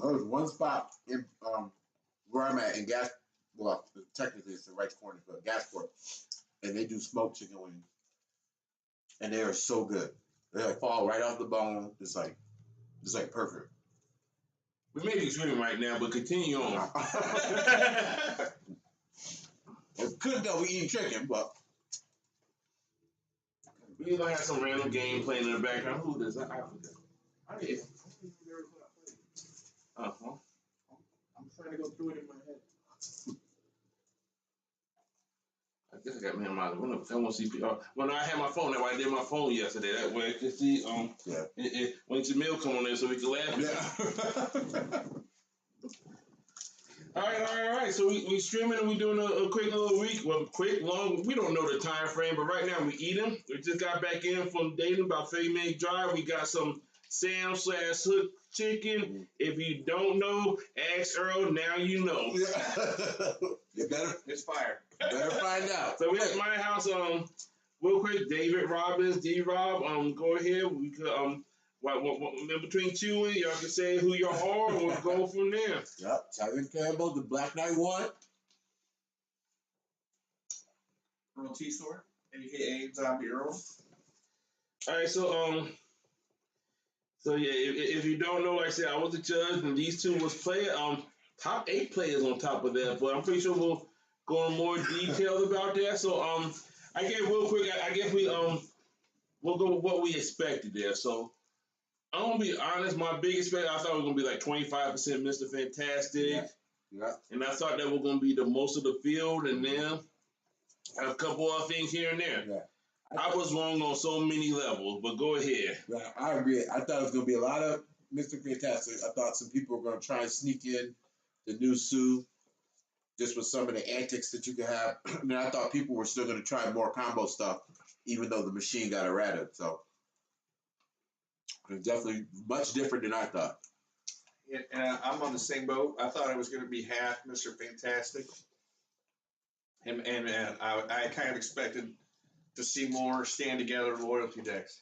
There's one spot in where I'm at in gas. Well, technically it's the right corner, but Gasport, and they do smoked chicken wings, and they are so good. They like fall right off the bone. It's like perfect. We may be streaming right now, but continue on. It's good though. We eating chicken, but We gonna have some random game playing in the background. Who does that? I forget. I didn't even know what I played. Uh-huh. I'm trying to go through it in my head. I guess I got me in my. I want to see. Well, no, I had my phone. That's why I did my phone yesterday. That way I could see. When Jamil come on there, so we can laugh. yeah. All right. So we streaming and we doing a quick little week. Well, quick, long. We don't know the time frame, but right now we eating. We just got back in from Dayton, about 30-minute drive. We got some Sam/Hook chicken. If you don't know, ask Earl. Now you know. You better. It's fire. Better find out. So we at my house. Real quick, David Robbins, D-Rob. Go ahead. We could What in between chewing, y'all can say who you are, and we'll go from there. Yep, Tyrone Campbell, the Black Knight one. Earl T-Store, a.k.a. Zombie Earl. All right, so yeah, if you don't know, like I said, I was the judge, and these two was player. Top 8 players on top of that, but I'm pretty sure we'll go in more detail about that. So I guess real quick, I guess we'll go with what we expected there. So I'm gonna be honest, my biggest expectation, I thought it was gonna be like 25% Mr. Fantastic. Yeah. And I thought that was gonna be the most of the field, and then a couple of things here and there. Yeah. I was wrong on so many levels, but go ahead. Yeah, I agree. I thought it was going to be a lot of Mr. Fantastic. I thought some people were going to try and sneak in the new Sue just with some of the antics that you could have. I mean, I thought people were still going to try more combo stuff, even though the machine got errated. So it's definitely much different than I thought. And I'm on the same boat. I thought it was going to be half Mr. Fantastic. And I kind of expected to see more stand together loyalty decks.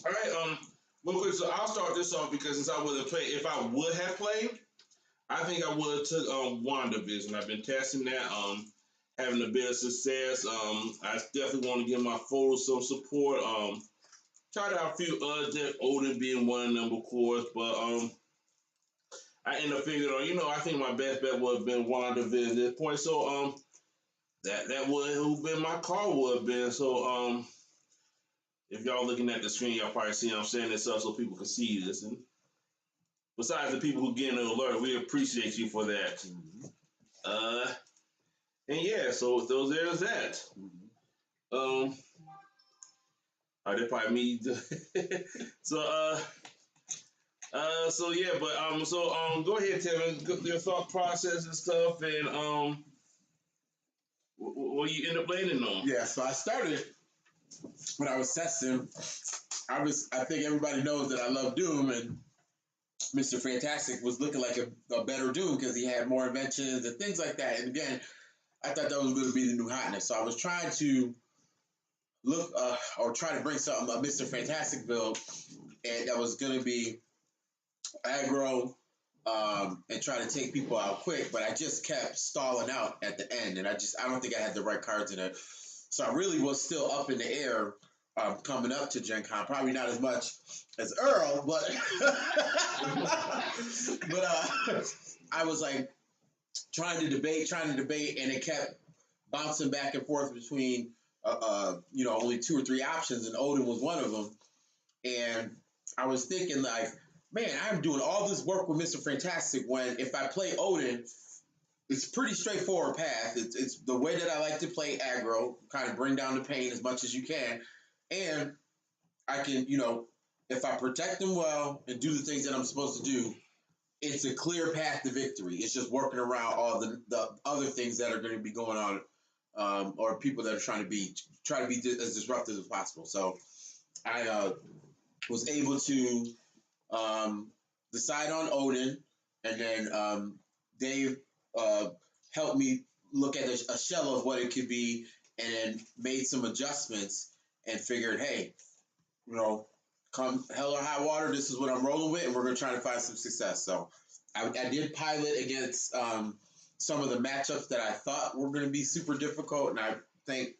All right, real quick, so I'll start this off because since I would have played, if I would have played, I think I would have took WandaVision. I've been testing that, having a bit of success. I definitely want to give my photos some support. Tried out a few other decks, Odin being one of them, of course, but I ended up figuring on, I think my best bet would have been WandaVision at this point. So that would have been my call would have been. So if y'all looking at the screen, y'all probably see I'm saying this up so people can see this. And besides the people who get an alert, we appreciate you for that. Mm-hmm. And yeah, so there's that. Mm-hmm. They probably me. So yeah, but go ahead, Tim, your thought process and stuff, and what you end up landing on. Yeah, so I started when I was testing. I think everybody knows that I love Doom, and Mr. Fantastic was looking like a better Doom because he had more inventions and things like that. And again, I thought that was going to be the new hotness. So I was trying to look or try to bring something, a Mr. Fantastic build, and that was going to be aggro and try to take people out quick, but I just kept stalling out at the end, and I don't think I had the right cards in it. So I really was still up in the air coming up to Gen Con. Probably not as much as Earl, but I was like trying to debate, and it kept bouncing back and forth between only 2 or 3 options, and Odin was one of them. And I was thinking like, man, I'm doing all this work with Mr. Fantastic when if I play Odin, it's a pretty straightforward path. It's the way that I like to play aggro, kind of bring down the pain as much as you can. And I can, if I protect them well and do the things that I'm supposed to do, it's a clear path to victory. It's just working around all the other things that are going to be going on, or people that are trying to be as disruptive as possible. So I was able to decide on Odin, and then Dave helped me look at a shell of what it could be, and then made some adjustments and figured, hey, come hell or high water, this is what I'm rolling with, and we're going to try to find some success. So I did pilot against some of the matchups that I thought were going to be super difficult, and I thank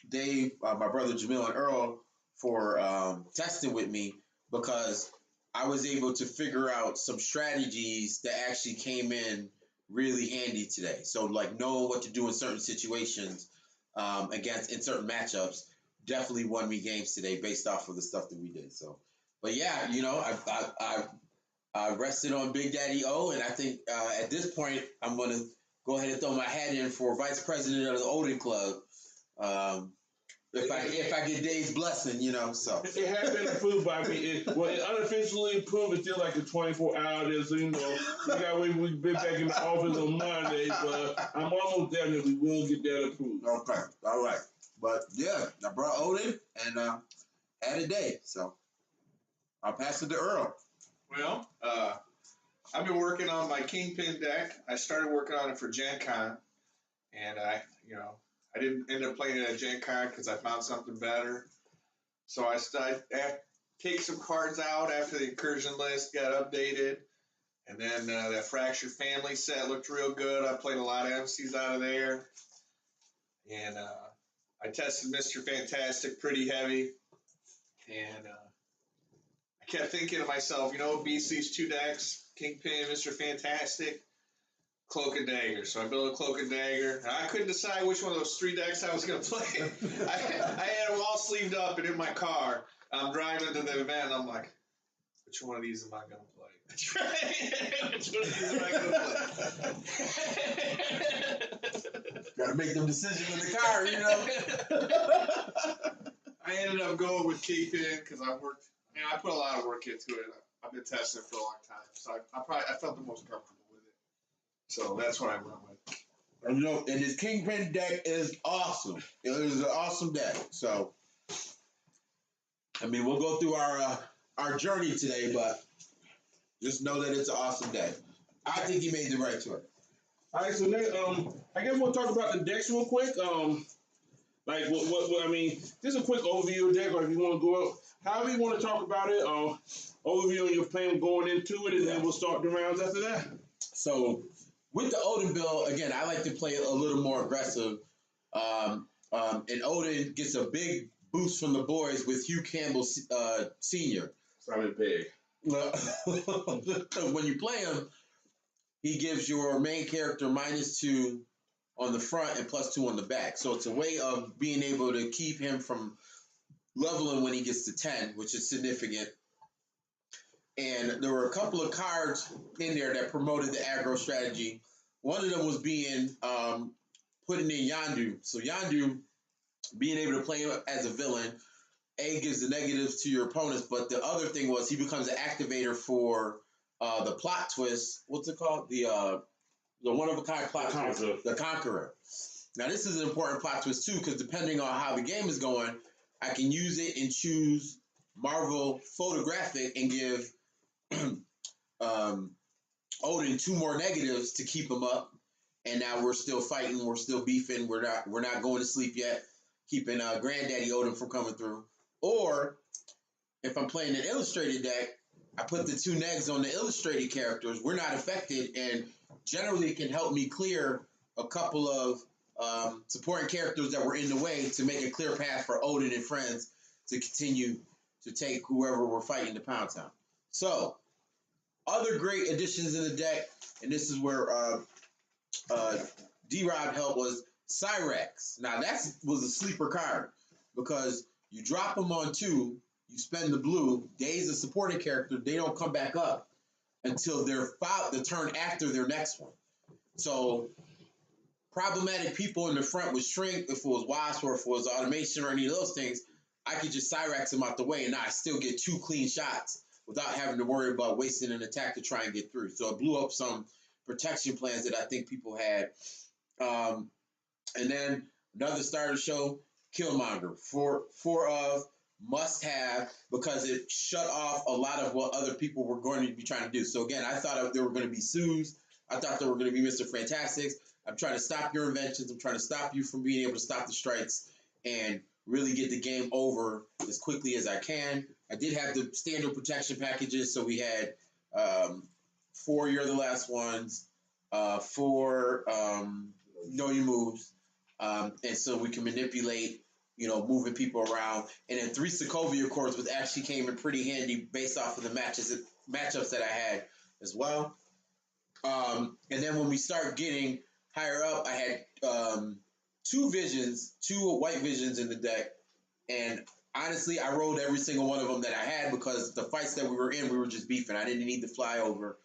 Dave, my brother Jamil, and Earl for testing with me because I was able to figure out some strategies that actually came in really handy today. So like knowing what to do in certain situations against in certain matchups definitely won me games today based off of the stuff that we did. So, but yeah, I rested on Big Daddy O, and I think at this point I'm going to go ahead and throw my hat in for vice president of the Odin Club. If I get Dave's blessing, so. It has been approved by me. It unofficially approved. It's still like a 24-hour. So, we've been back in the office on Monday, but I'm almost there that we will get that approved. Okay, all right. But yeah, I brought Odin and had a day. So I'll pass it to Earl. Well, I've been working on my Kingpin deck. I started working on it for Gen Con, and I didn't end up playing it at Gen Con because I found something better. So I take some cards out after the Incursion list got updated, and then that Fractured Family set looked real good. I played a lot of MCs out of there, and I tested Mr. Fantastic pretty heavy, and I kept thinking to myself, beats these two decks, Kingpin, Mr. Fantastic, Cloak and Dagger. So I built a Cloak and Dagger. And I couldn't decide which one of those three decks I was going to play. I had them all sleeved up and in my car. I'm driving to the event, and I'm like, which one of these am I going to play? Which one of these am I going to play? Got to make them decisions in the car, I ended up going with Kingpin because I put a lot of work into it. I've been testing it for a long time, so I felt the most comfortable with it. So that's what I went with. And his Kingpin deck is awesome. It is an awesome deck. So, we'll go through our journey today, but just know that it's an awesome deck. I think he made the right choice. All right, so next, I guess we'll talk about the decks real quick. Just a quick overview of the deck, or if you want to go up, however you want to talk about it, overview on your plan going into it, and then we'll start the rounds after that. So, with the Odin build, again, I like to play it a little more aggressive. And Odin gets a big boost from the boys with Hugh Campbell Sr. Simon Pegg. When you play him, he gives your main character -2 on the front and +2 on the back. So it's a way of being able to keep him from leveling when he gets to 10, which is significant. And there were a couple of cards in there that promoted the aggro strategy. One of them was being putting in Yondu. So Yondu, being able to play him as a villain, gives the negatives to your opponents, but the other thing was he becomes an activator for the plot twist. What's it called? The one-of-a-kind plot twist. The Conqueror. Now, this is an important plot twist, too, because depending on how the game is going, I can use it and choose Marvel Photographic and give Odin 2 more negatives to keep him up. And now we're still fighting. We're still beefing. We're not going to sleep yet, keeping Granddaddy Odin from coming through. Or if I'm playing an illustrated deck, I put the 2 negs on the illustrated characters. We're not affected, and generally it can help me clear a couple of supporting characters that were in the way to make a clear path for Odin and friends to continue to take whoever we're fighting to Pound Town. So, other great additions in the deck, and this is where D-Rob helped, was Cyrax. Now, that was a sleeper card because you drop them on 2, you spend the blue, Day's a supporting character, they don't come back up until the turn after their next one. So, problematic people in the front would shrink if it was Wasp or if it was automation or any of those things. I could just Cyrax them out the way and I still get 2 clean shots without having to worry about wasting an attack to try and get through. So it blew up some protection plans that I think people had. And then another starter show, Killmonger. 4 of must have because it shut off a lot of what other people were going to be trying to do. So again, I thought there were going to be Sues. I thought there were going to be Mr. Fantastics. I'm trying to stop your inventions. I'm trying to stop you from being able to stop the strikes. And really get the game over as quickly as I can. I did have the standard protection packages, so we had 4 You're the Last Ones, 4 Know Your Moves, and so we can manipulate, moving people around. And then 3 Sokovia Accords, which actually came in pretty handy based off of the matchups that I had as well. And then when we start getting higher up, I had 2 white visions in the deck, and honestly, I rolled every single one of them that I had because the fights that we were in, we were just beefing. I didn't need to fly over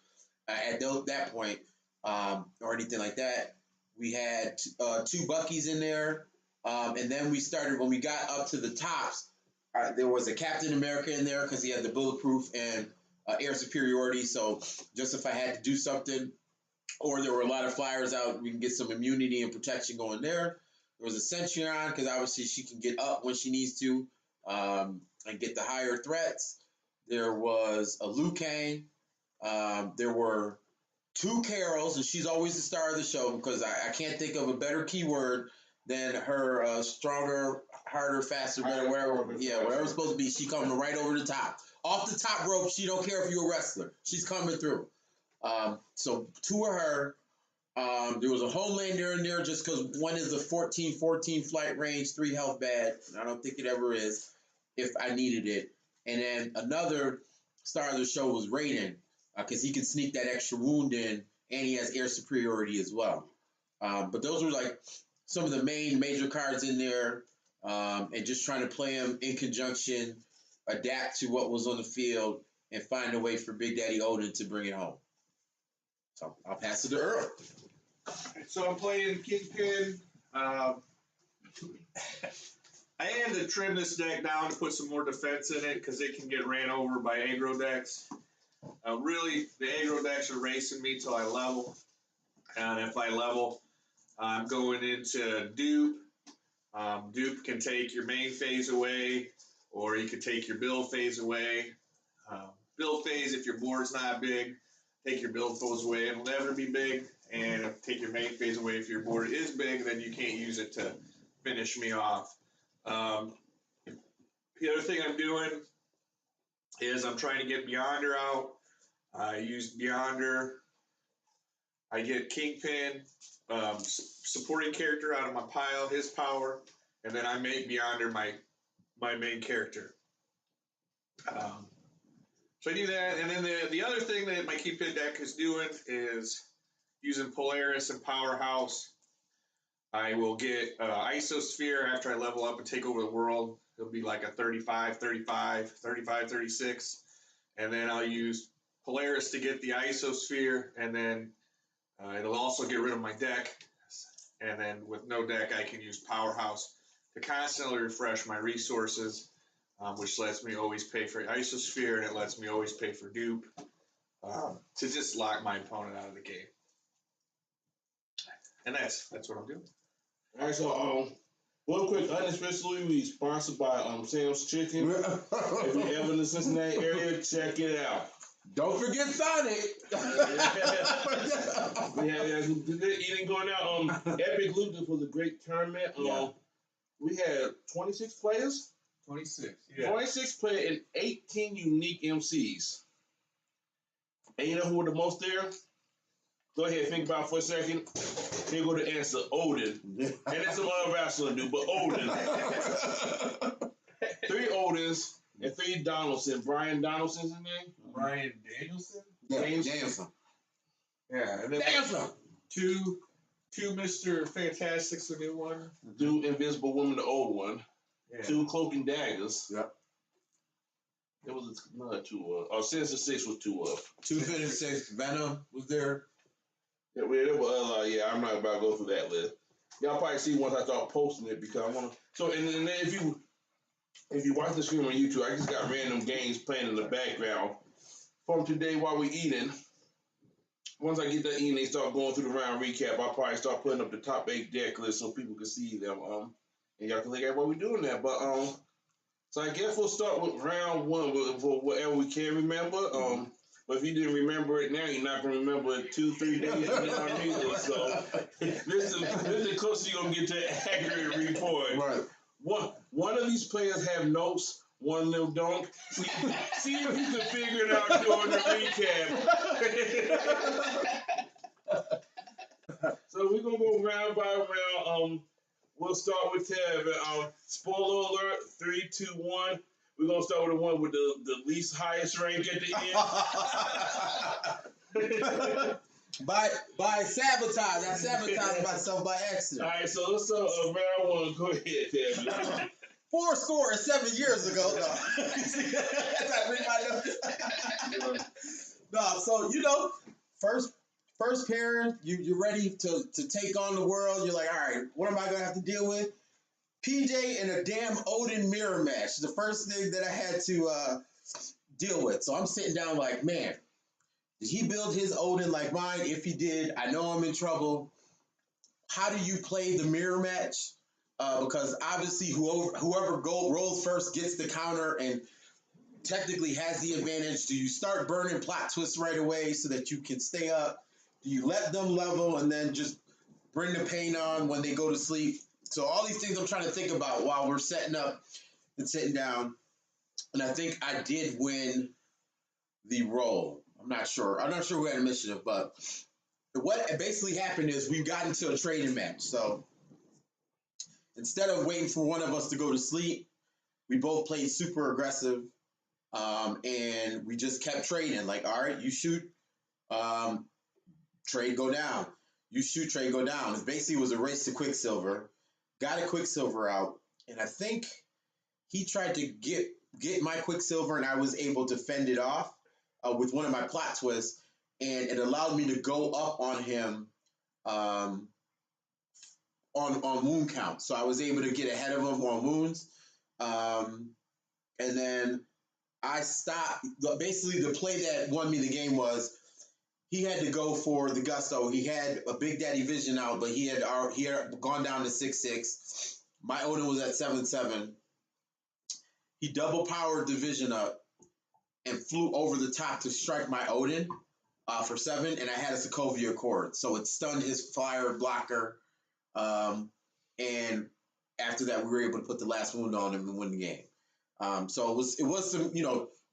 at that point or anything like that. We had 2 Buckies in there, and then we started, when we got up to the tops, there was a Captain America in there because he had the bulletproof and air superiority, so just if I had to do something, or there were a lot of flyers out, we can get some immunity and protection going there. There was a Centurion, because obviously she can get up when she needs to and get the higher threats. There was a Liu Kang. There were 2 Carols, and she's always the star of the show because I can't think of a better keyword than her stronger, harder, faster, better, whatever it's supposed to be. She coming right over the top. Off the top rope, she don't care if you're a wrestler. She's coming through. So 2 of her. There was a Homelander in there just because 1 is a 14 flight range, 3 health bad. I don't think it ever is if I needed it. And then another star of the show was Raiden because he can sneak that extra wound in, and he has air superiority as well. But those were like some of the major cards in there, and just trying to play them in conjunction, adapt to what was on the field, and find a way for Big Daddy Odin to bring it home. So I'll pass it to Earl. So I'm playing Kingpin. I had to trim this deck down to put some more defense in it because it can get ran over by aggro decks. Really, the aggro decks are racing me till I level. And if I level, I'm going into dupe. Dupe can take your main phase away, or you can take your build phase away. Build phase, if your board's not big, take your build phase away. It'll never be big. And take your main phase away. If your board is big, then you can't use it to finish me off. The other thing I'm doing is I'm trying to get Beyonder out. I use Beyonder. I get Kingpin, supporting character out of my pile, his power, and then I make Beyonder my main character. So I do that, and then the other thing that my Kingpin deck is doing is using Polaris and Powerhouse. I will get Isosphere after I level up and take over the world. It'll be like a 35, 35, 35, 36. And then I'll use Polaris to get the Isosphere, and then it'll also get rid of my deck. And then with no deck, I can use Powerhouse to constantly refresh my resources, which lets me always pay for Isosphere, and it lets me always pay for dupe to just lock my opponent out of the game. And that's what I'm doing. All right, so one quick, unofficially, we sponsored by Sam's Chicken. If you're ever in the Cincinnati area, check it out. Don't forget Sonic. Eating going out. Epic Loot. This was a great tournament. We had 26 players. 26. Yeah. 26 players and 18 unique MCs. And you know who were the most there? Go ahead, think about it for a second. Here go the answer, Odin. And there's some other wrestler dude, but Odin. 3 Odins and 3 Donaldson. Brian Donaldson's his name? Brian Danielson? Yeah, Danielson. Yeah, and then Danielson. Two Mr. Fantastic's the new one. 2 Invisible Woman, the old one. Yeah. 2 Cloak and Daggers. Yep. There was another 2. Sinister Six was 2 of. 2 Finish 6. Venom was there. Yeah, I'm not about to go through that list. Y'all probably see once I start posting it because I want to. So, and then if you watch the stream on YouTube, I just got random games playing in the background from today while we're eating. Once I get done eating, they start going through the round recap. I'll probably start putting up the top 8 deck list so people can see them. And y'all can look at what we're doing there. But so I guess we'll start with round 1 with whatever we can remember. But if you didn't remember it now, you're not going to remember it 2-3 days from now either. So this is the closest you're going to get to an accurate report. Right. one of these players have notes, one of them don't. See if you can figure it out during the recap. So we're gonna go round by round. We'll start with Tev. Spoiler alert: 3, 2, 1. We're gonna start with the one with the least highest rank at the end. By sabotage. I sabotaged myself by accident. All right, so let's start round one. Go ahead, Tev. 7 years ago. No. No, so first pair, you're ready to take on the world. You're like, all right, what am I gonna have to deal with? PJ and a damn Odin mirror match. The first thing that I had to deal with. So I'm sitting down like, man, did he build his Odin like mine? If he did, I know I'm in trouble. How do you play the mirror match? Because obviously whoever rolls first gets the counter and technically has the advantage. Do you start burning plot twists right away so that you can stay up? Do you let them level and then just bring the pain on when they go to sleep? So all these things I'm trying to think about while we're setting up and sitting down. And I think I did win the roll. I'm not sure who had initiative, but what basically happened is we got into a trading match. So instead of waiting for one of us to go to sleep, we both played super aggressive, and we just kept trading. Like, all right, you shoot, trade go down. You shoot, trade go down. It basically was a race to Quicksilver. Got a Quicksilver out, and I think he tried to get my Quicksilver, and I was able to fend it off with one of my plot twists, and it allowed me to go up on him on wound count. So I was able to get ahead of him on wounds. And then I stopped. Basically, the play that won me the game was he had to go for the gusto. He had a Big Daddy Vision out, but he had gone down to 6/6. My Odin was at 7/7. He double powered the Vision up and flew over the top to strike my Odin for 7, and I had a Sokovia Accord. So it stunned his flyer blocker. And after that, we were able to put the last wound on him and win the game. So it was some,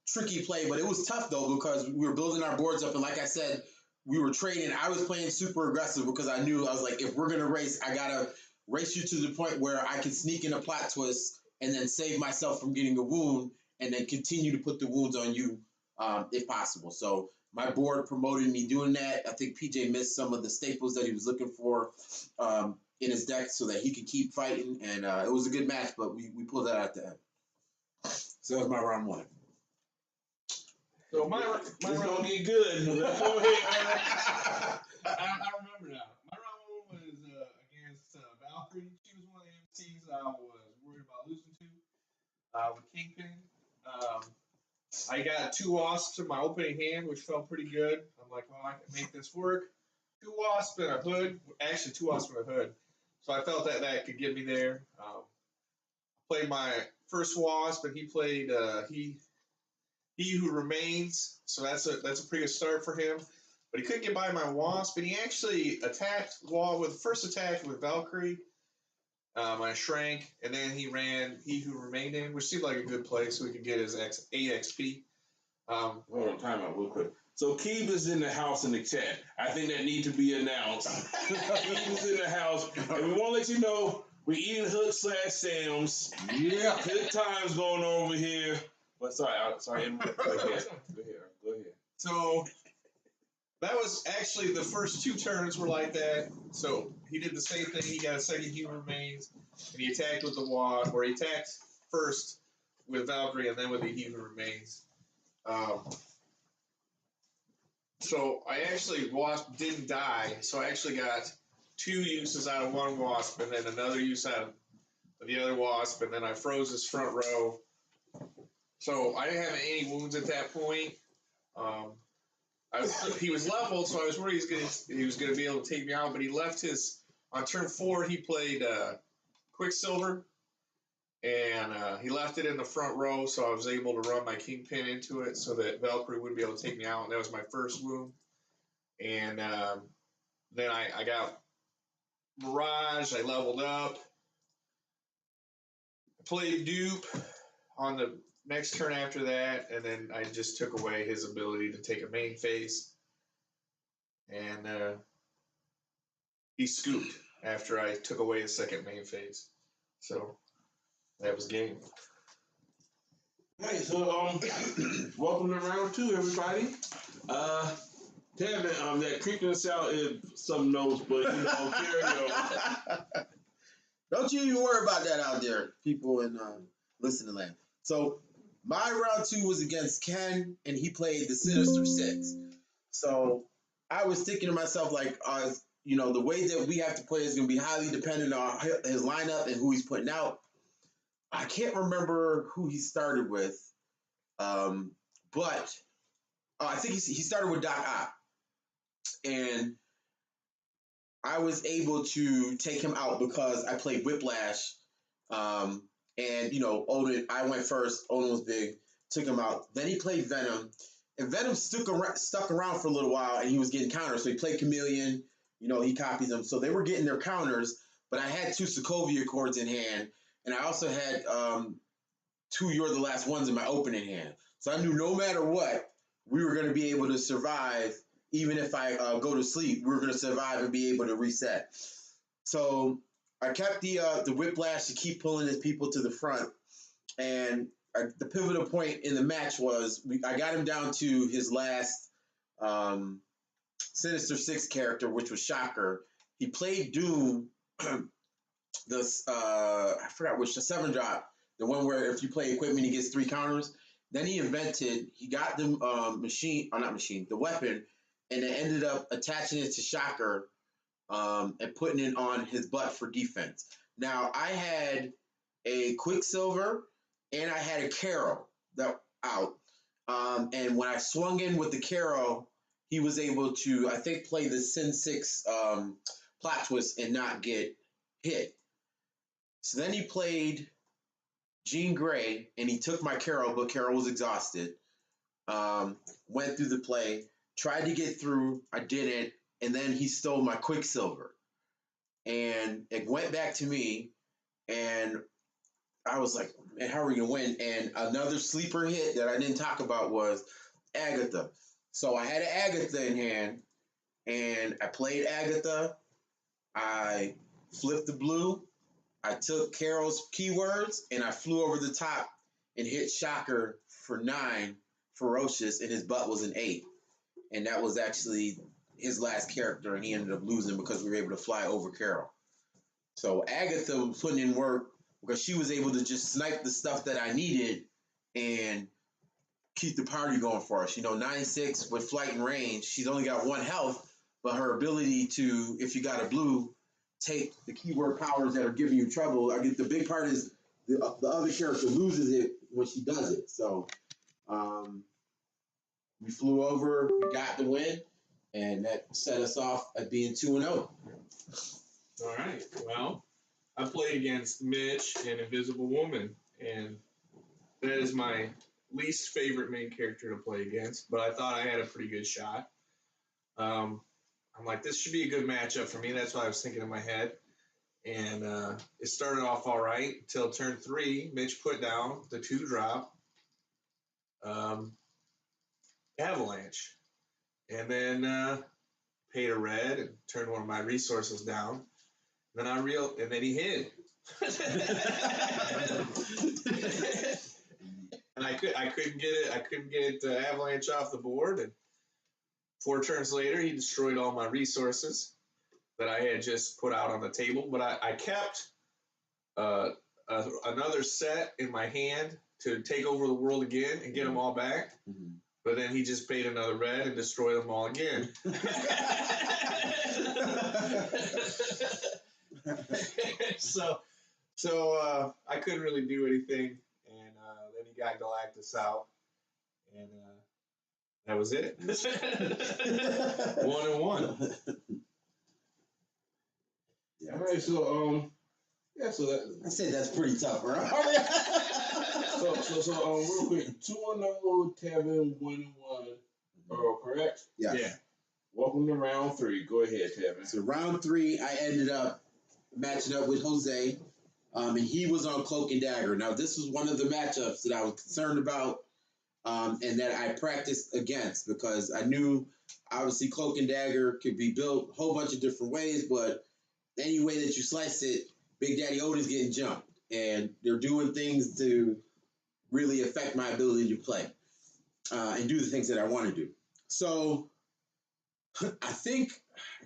tricky play, but it was tough though, because we were building our boards up. And like I said, we were trading. I was playing super aggressive because I knew, I was like, if we're going to race, I got to race you to the point where I can sneak in a plot twist and then save myself from getting a wound and then continue to put the wounds on you if possible. So my board promoted me doing that. I think PJ missed some of the staples that he was looking for in his deck so that he could keep fighting. And it was a good match, but we pulled that out at the end. So that was my round one. So my It's gonna get good. Go ahead. I remember now. My round one was against Valkyrie. She was one of the MCs I was worried about losing to with Kingpin. I got 2 wasps in my opening hand, which felt pretty good. I'm like, well, I can make this work. 2 wasps and a hood. Actually, 2 wasps and a hood. So I felt that could get me there. Played my first wasp, and he played He Who Remains. So that's a pretty good start for him. But he couldn't get by my wasp, and he actually attacked Wall with the first attack with Valkyrie. I shrank, and then he ran He Who Remained in, which seemed like a good play, so we could get his 8 XP. Hold on, time out real quick. So Keeb is in the house in the chat. I think that need to be announced. Keeb is in the house, and we want to let you know we're eating Hood/Sam's. Yeah. Good times going on over here. But sorry. Go ahead. So that was actually the first 2 turns were like that. So he did the same thing. He got a second He Who Remains, and he attacked with the wand, where he attacked first with Valkyrie and then with the He Who Remains. So I actually wasp didn't die. So I actually got 2 uses out of 1 wasp, and then another use out of the other wasp, and then I froze his front row. So I didn't have any wounds at that point. He was leveled, so I was worried he was gonna be able to take me out. But he left his on turn 4. He played Quicksilver, and he left it in the front row, so I was able to run my Kingpin into it, so that Valkyrie wouldn't be able to take me out. And that was my first wound. And then I got Mirage. I leveled up. played dupe on the next turn after that, and then I just took away his ability to take a main phase. And he scooped after I took away his second main phase. So that was game. Hey, so welcome to round 2, everybody. Tevin, that creeping sound is some notes, but carry on. Don't you even worry about that out there, people in listening land. So my round 2 was against Ken, and he played the Sinister Six. So I was thinking to myself, like, the way that we have to play is going to be highly dependent on his lineup and who he's putting out. I can't remember who he started with, but I think he started with Doc Ock. And I was able to take him out because I played Whiplash. And, Odin, I went first. Odin was big. Took him out. Then he played Venom. And Venom stuck around for a little while, and he was getting counters. So he played Chameleon. He copied them. So they were getting their counters. But I had 2 Sokovia chords in hand. And I also had 2 You're the Last Ones in my opening hand. So I knew no matter what, we were going to be able to survive. Even if I go to sleep, we're going to survive and be able to reset. So I kept the Whiplash to keep pulling his people to the front. And the pivotal point in the match was I got him down to his last Sinister Six character, which was Shocker. He played Doom, I forgot which, the 7-drop, the one where if you play equipment, he gets 3 counters. Then he got the the weapon, and it ended up attaching it to Shocker and putting it on his butt for defense. Now, I had a Quicksilver and I had a Carol out. And when I swung in with the Carol, he was able to, I think, play the Sin 6 plot twist and not get hit. So then he played Jean Grey, and he took my Carol, but Carol was exhausted. Went through the play, tried to get through, I didn't, and then he stole my Quicksilver. And it went back to me, and I was like, man, how are we going to win? And another sleeper hit that I didn't talk about was Agatha. So I had an Agatha in hand, and I played Agatha. I flipped the blue. I took Carol's keywords, and I flew over the top and hit Shocker for 9 ferocious, and his butt was an 8. And that was actually his last character, and he ended up losing because we were able to fly over Carol. So Agatha was putting in work because she was able to just snipe the stuff that I needed and keep the party going for us. 9/6 with flight and range. She's only got 1 health, but her ability to, if you got a blue, take the keyword powers that are giving you trouble. I get the big part is the other character loses it when she does it. So we flew over, we got the win, and that set us off at being 2-0. All right. Well, I played against Mitch and Invisible Woman, and that is my least favorite main character to play against, but I thought I had a pretty good shot. I'm like, this should be a good matchup for me. That's what I was thinking in my head. And it started off all right until turn 3. Mitch put down the 2-drop Avalanche. And then paid a red and turned one of my resources down. And then he hid. And I couldn't get it. I couldn't get Avalanche off the board. And 4 turns later, he destroyed all my resources that I had just put out on the table. But I kept another set in my hand to take over the world again and get them all back. Mm-hmm. But then he just paid another red and destroyed them all again. So I couldn't really do anything. And then he got Galactus out. And that was it. 1-1. Yeah. All right, so so that I said that's pretty tough, bro. so real quick, 2-0, Tevin, 1-1. Correct? Yes. Yeah. Welcome to round 3. Go ahead, Tevin. So round 3, I ended up matching up with Jose. and he was on Cloak and Dagger. Now, this was one of the matchups that I was concerned about, and that I practiced against because I knew, obviously, Cloak and Dagger could be built a whole bunch of different ways, but any way that you slice it, Big Daddy Odin's getting jumped, and they're doing things to really affect my ability to play and do the things that I want to do. So I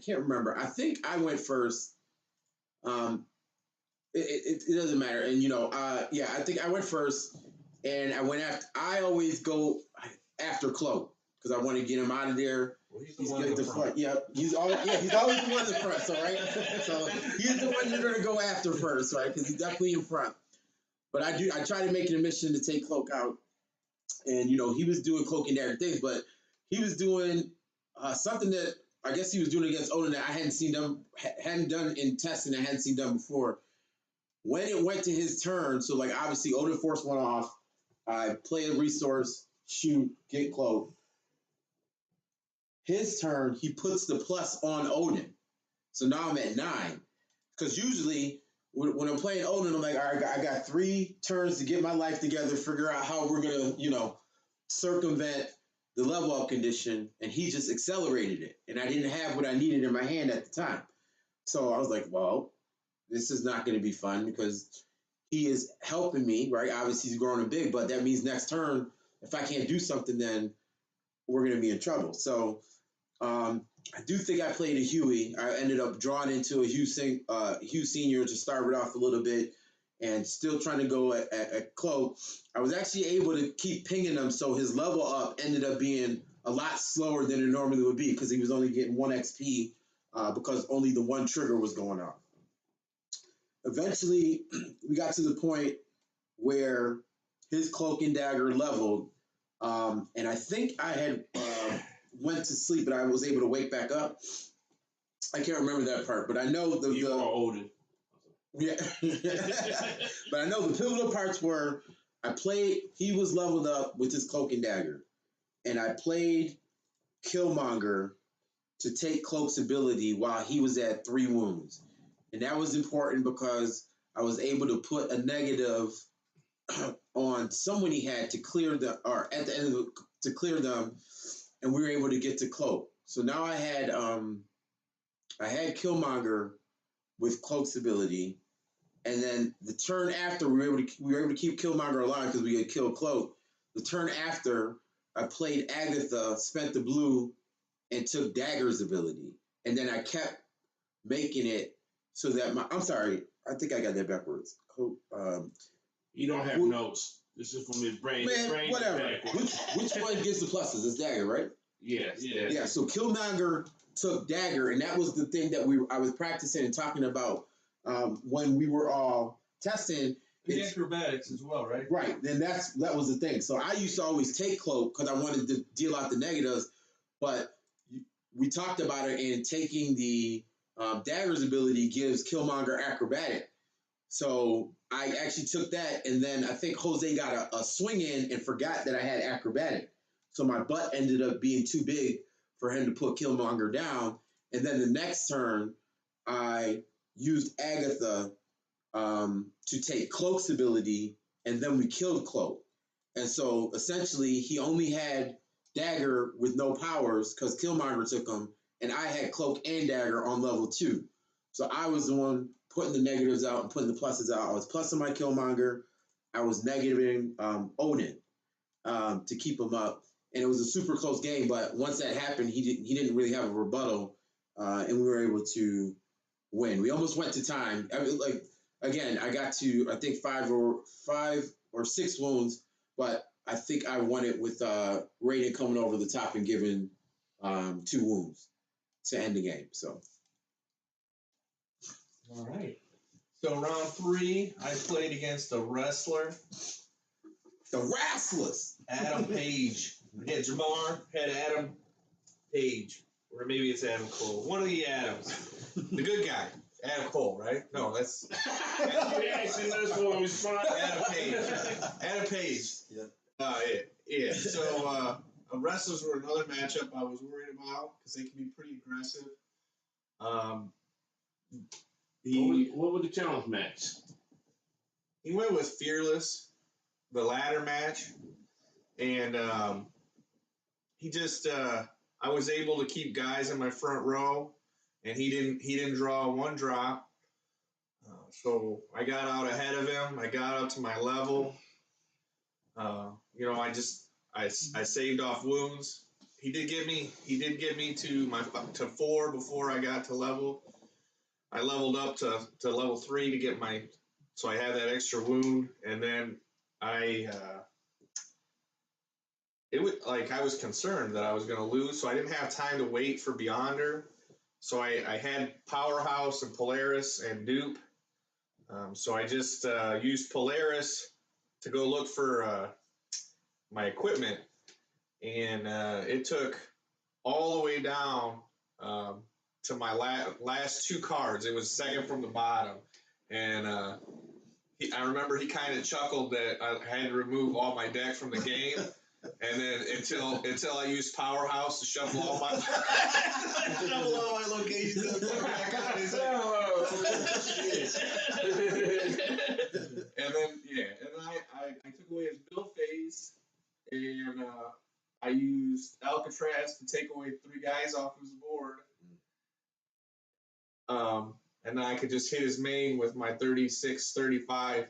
can't remember. I think I went first. It doesn't matter. And, I think I went first, and I went after. I always go after Cloak because I want to get him out of there. Well, he's the one in the front. Yeah, he's always the one in the front. So right, so he's the one you're gonna go after first, right? Because he's definitely in front. But I try to make it a mission to take Cloak out, and he was doing Cloak and Dagger things, but he was doing something that I guess he was doing against Odin that I hadn't done in testing. I hadn't seen done before. When it went to his turn, so like obviously Odin forced one off. I play a resource, shoot, get Cloak. His turn, he puts the plus on Odin. So now I'm at 9. Because usually when I'm playing Odin, I'm like, all right, I got 3 turns to get my life together, figure out how we're going to, circumvent the level up condition. And he just accelerated it. And I didn't have what I needed in my hand at the time. So I was like, well, this is not going to be fun because he is helping me, right? Obviously, he's growing big, but that means next turn, if I can't do something, then we're going to be in trouble. So I do think I played a Huey. I ended up drawing into a Hugh Senior to start it off a little bit and still trying to go at Cloak. I was actually able to keep pinging him, so his level up ended up being a lot slower than it normally would be because he was only getting 1 XP because only the 1 trigger was going off. Eventually, we got to the point where his Cloak and Dagger leveled, and I think I had went to sleep, but I was able to wake back up. I can't remember that part, but I know you are older. Yeah, but I know the pivotal parts were he was leveled up with his Cloak and Dagger, and I played Killmonger to take Cloak's ability while he was at 3 wounds. And that was important because I was able to put a negative on someone he had to clear or at the end of to clear them, and we were able to get to Cloak. So now I had Killmonger with Cloak's ability, and then the turn after we were able to keep Killmonger alive because we had killed Cloak. The turn after I played Agatha, spent the blue, and took Dagger's ability, and then I kept making it so that I'm sorry, I think I got that backwards. You don't have notes. This is from his brain. Man, his brain whatever. Which one gives the pluses? It's Dagger, right? Yes. Yeah. So Killmonger took Dagger, and that was the thing that I was practicing and talking about when we were all testing. The acrobatics as well, right? Right. Then that was the thing. So I used to always take Cloak because I wanted to deal out the negatives, but we talked about it, and taking the Dagger's ability gives Killmonger acrobatic. So I actually took that, and then I think Jose got a swing in and forgot that I had acrobatic. So my butt ended up being too big for him to put Killmonger down. And then the next turn, I used Agatha to take Cloak's ability, and then we killed Cloak. And so essentially, he only had Dagger with no powers because Killmonger took him, and I had Cloak and Dagger on level 2. So I was the one putting the negatives out and putting the pluses out. I was plussing my Killmonger. I was negativing Odin to keep him up. And it was a super close game, but once that happened, he didn't really have a rebuttal, and we were able to win. We almost went to time. I mean, again, I got to, I think, 5 or 6 wounds, but I think I won it with Raiden coming over the top and giving 2 wounds to end the game. So. All right. So round 3, I played against a wrestler. The Wrestlers. Adam Page. We had Jamar, had Adam Page. Or maybe it's Adam Cole. One of the Adams. The good guy. Adam Cole, right? No, that's... Actually, that's what was fun. Adam Page. Adam Page. Yeah. Yeah. So wrestlers were another matchup I was worried about because they can be pretty aggressive. What was the challenge match? he went with Fearless, the ladder match, and he just I was able to keep guys in my front row, and he didn't draw one drop. So I got out ahead of him. I got up to my level. I saved off wounds. He did get me to 4 before I got to level. I leveled up to level 3 to get so I had that extra wound, and then I was concerned that I was going to lose, so I didn't have time to wait for Beyonder. So I had Powerhouse and Polaris and Dupe. So I just used Polaris to go look for my equipment, and it took all the way down to my last 2 cards. It was second from the bottom, and I remember he kind of chuckled that I had to remove all my deck from the game, and then until I used Powerhouse to shuffle all my locations and put back on. He's like, oh, shit. And then I took away his build phase, and I used Alcatraz to take away 3 guys off his board. And then I could just hit his main with my 36-35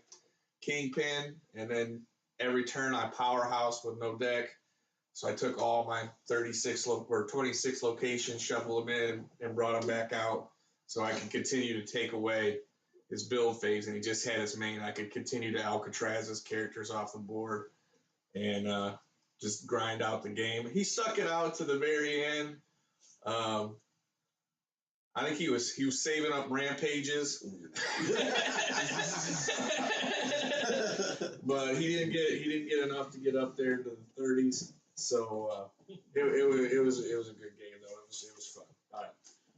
Kingpin, and then every turn I Powerhouse with no deck. So I took all my 26 or 26 locations, shuffled them in, and brought them back out so I could continue to take away his build phase, and he just had his main. I could continue to Alcatraz his characters off the board and just grind out the game. He stuck it out to the very end. I think he was saving up rampages, but he didn't get enough to get up there into the 30s. So it was a good game though. It was fun. All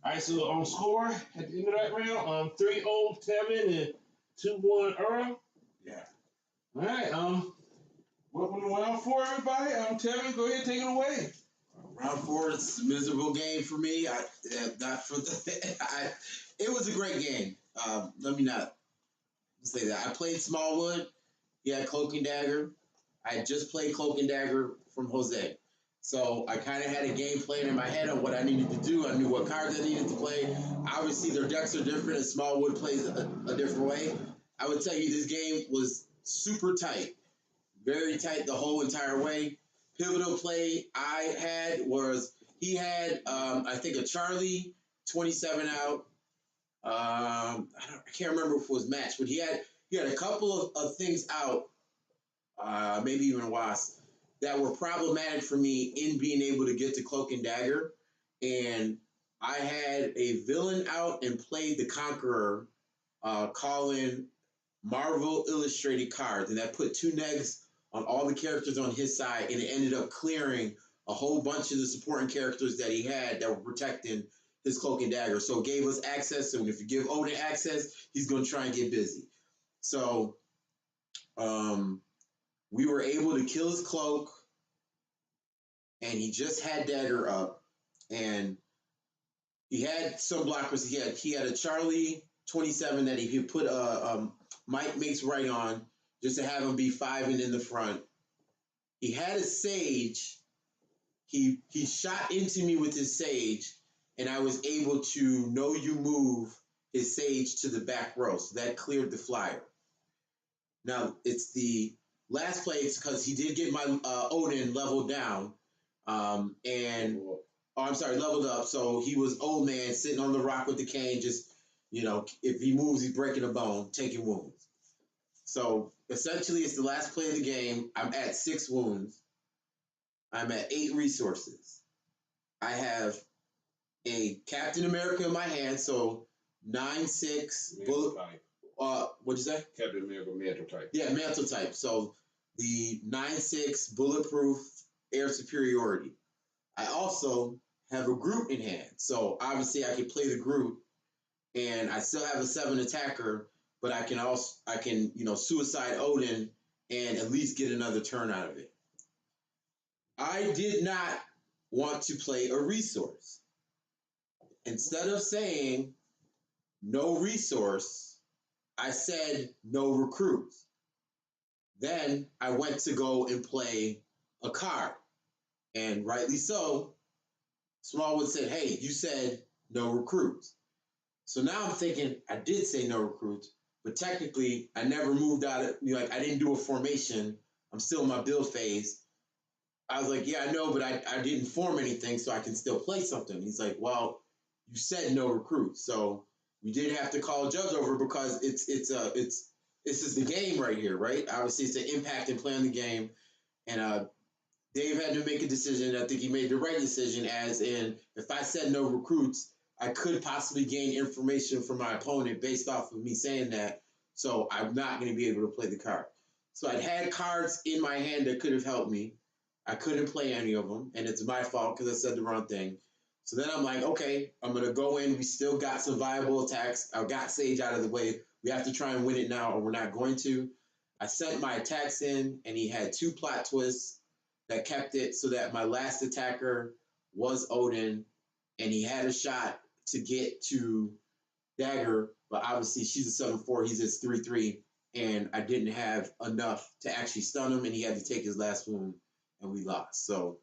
right. So on score at the end of that round, 3-0 Tevin and 2-1 Earl. Yeah. All right. Welcome to round 4, everybody. Tevin, go ahead, take it away. Round 4, it's a miserable game for me. It was a great game. Let me not say that. I played Smallwood. He had Cloak and Dagger. I had just played Cloak and Dagger from Jose. So I kind of had a game plan in my head on what I needed to do. I knew what cards I needed to play. Obviously, their decks are different, and Smallwood plays a different way. I would tell you this game was super tight. Very tight the whole entire way. Pivotal play I had was he had, I think, a Charlie 27 out. I can't remember if it was matched, but he had a couple of things out, maybe even a Wasp, that were problematic for me in being able to get to Cloak and Dagger. And I had a villain out and played the Conqueror, calling Marvel Illustrated cards, and that put 2 negs on all the characters on his side, and it ended up clearing a whole bunch of the supporting characters that he had that were protecting his Cloak and Dagger. So it gave us access, and if you give Odin access, he's going to try and get busy. So we were able to kill his Cloak, and he just had Dagger up, and he had some blockers. He had a Charlie 27 that he put Mike Makes Right on, just to have him be 5 and in the front. He had a Sage. He shot into me with his Sage, and I was able to know you move his Sage to the back row. So that cleared the flyer. Now, it's the last play because he did get my Odin leveled down. Leveled up. So he was old man sitting on the rock with the cane, just, if he moves, he's breaking a bone, taking wounds. So essentially, it's the last play of the game. I'm at 6 wounds. I'm at 8 resources. I have a Captain America in my hand, so 9/6 bullet. What'd you say? Captain America mantle type. Yeah, mantle type. So the 9/6 bulletproof air superiority. I also have a Groot in hand, so obviously I can play the Groot, and I still have a 7 attacker. But I can suicide Odin and at least get another turn out of it. I did not want to play a resource. Instead of saying no resource, I said no recruits. Then I went to go and play a card, and rightly so, Smallwood said, "Hey, you said no recruits." So now I'm thinking I did say no recruits, but technically I never moved out of, like, I didn't do a formation. I'm still in my build phase. I was like, yeah, I know, but I didn't form anything, so I can still play something. He's like, well, you said no recruits, so we did have to call a judge over because this is the game right here, right? Obviously, it's an impact and playing the game, and Dave had to make a decision. I think he made the right decision, as in, if I said no recruits, I could possibly gain information from my opponent based off of me saying that. So I'm not going to be able to play the card. So I'd had cards in my hand that could have helped me. I couldn't play any of them, and it's my fault because I said the wrong thing. So then I'm like, okay, I'm going to go in. We still got some viable attacks. I got Sage out of the way. We have to try and win it now, or we're not going to. I sent my attacks in, and he had 2 plot twists that kept it so that my last attacker was Odin, and he had a shot to get to Dagger, but obviously she's a 7-4, he's his 3-3, and I didn't have enough to actually stun him, and he had to take his last wound, and we lost. So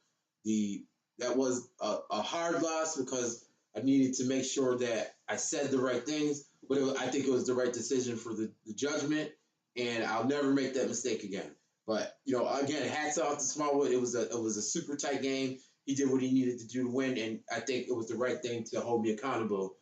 that was a hard loss because I needed to make sure that I said the right things, but I think it was the right decision for the judgment, and I'll never make that mistake again. But again, hats off to Smallwood. It was a super tight game. He did what he needed to do to win, and I think it was the right thing to hold me accountable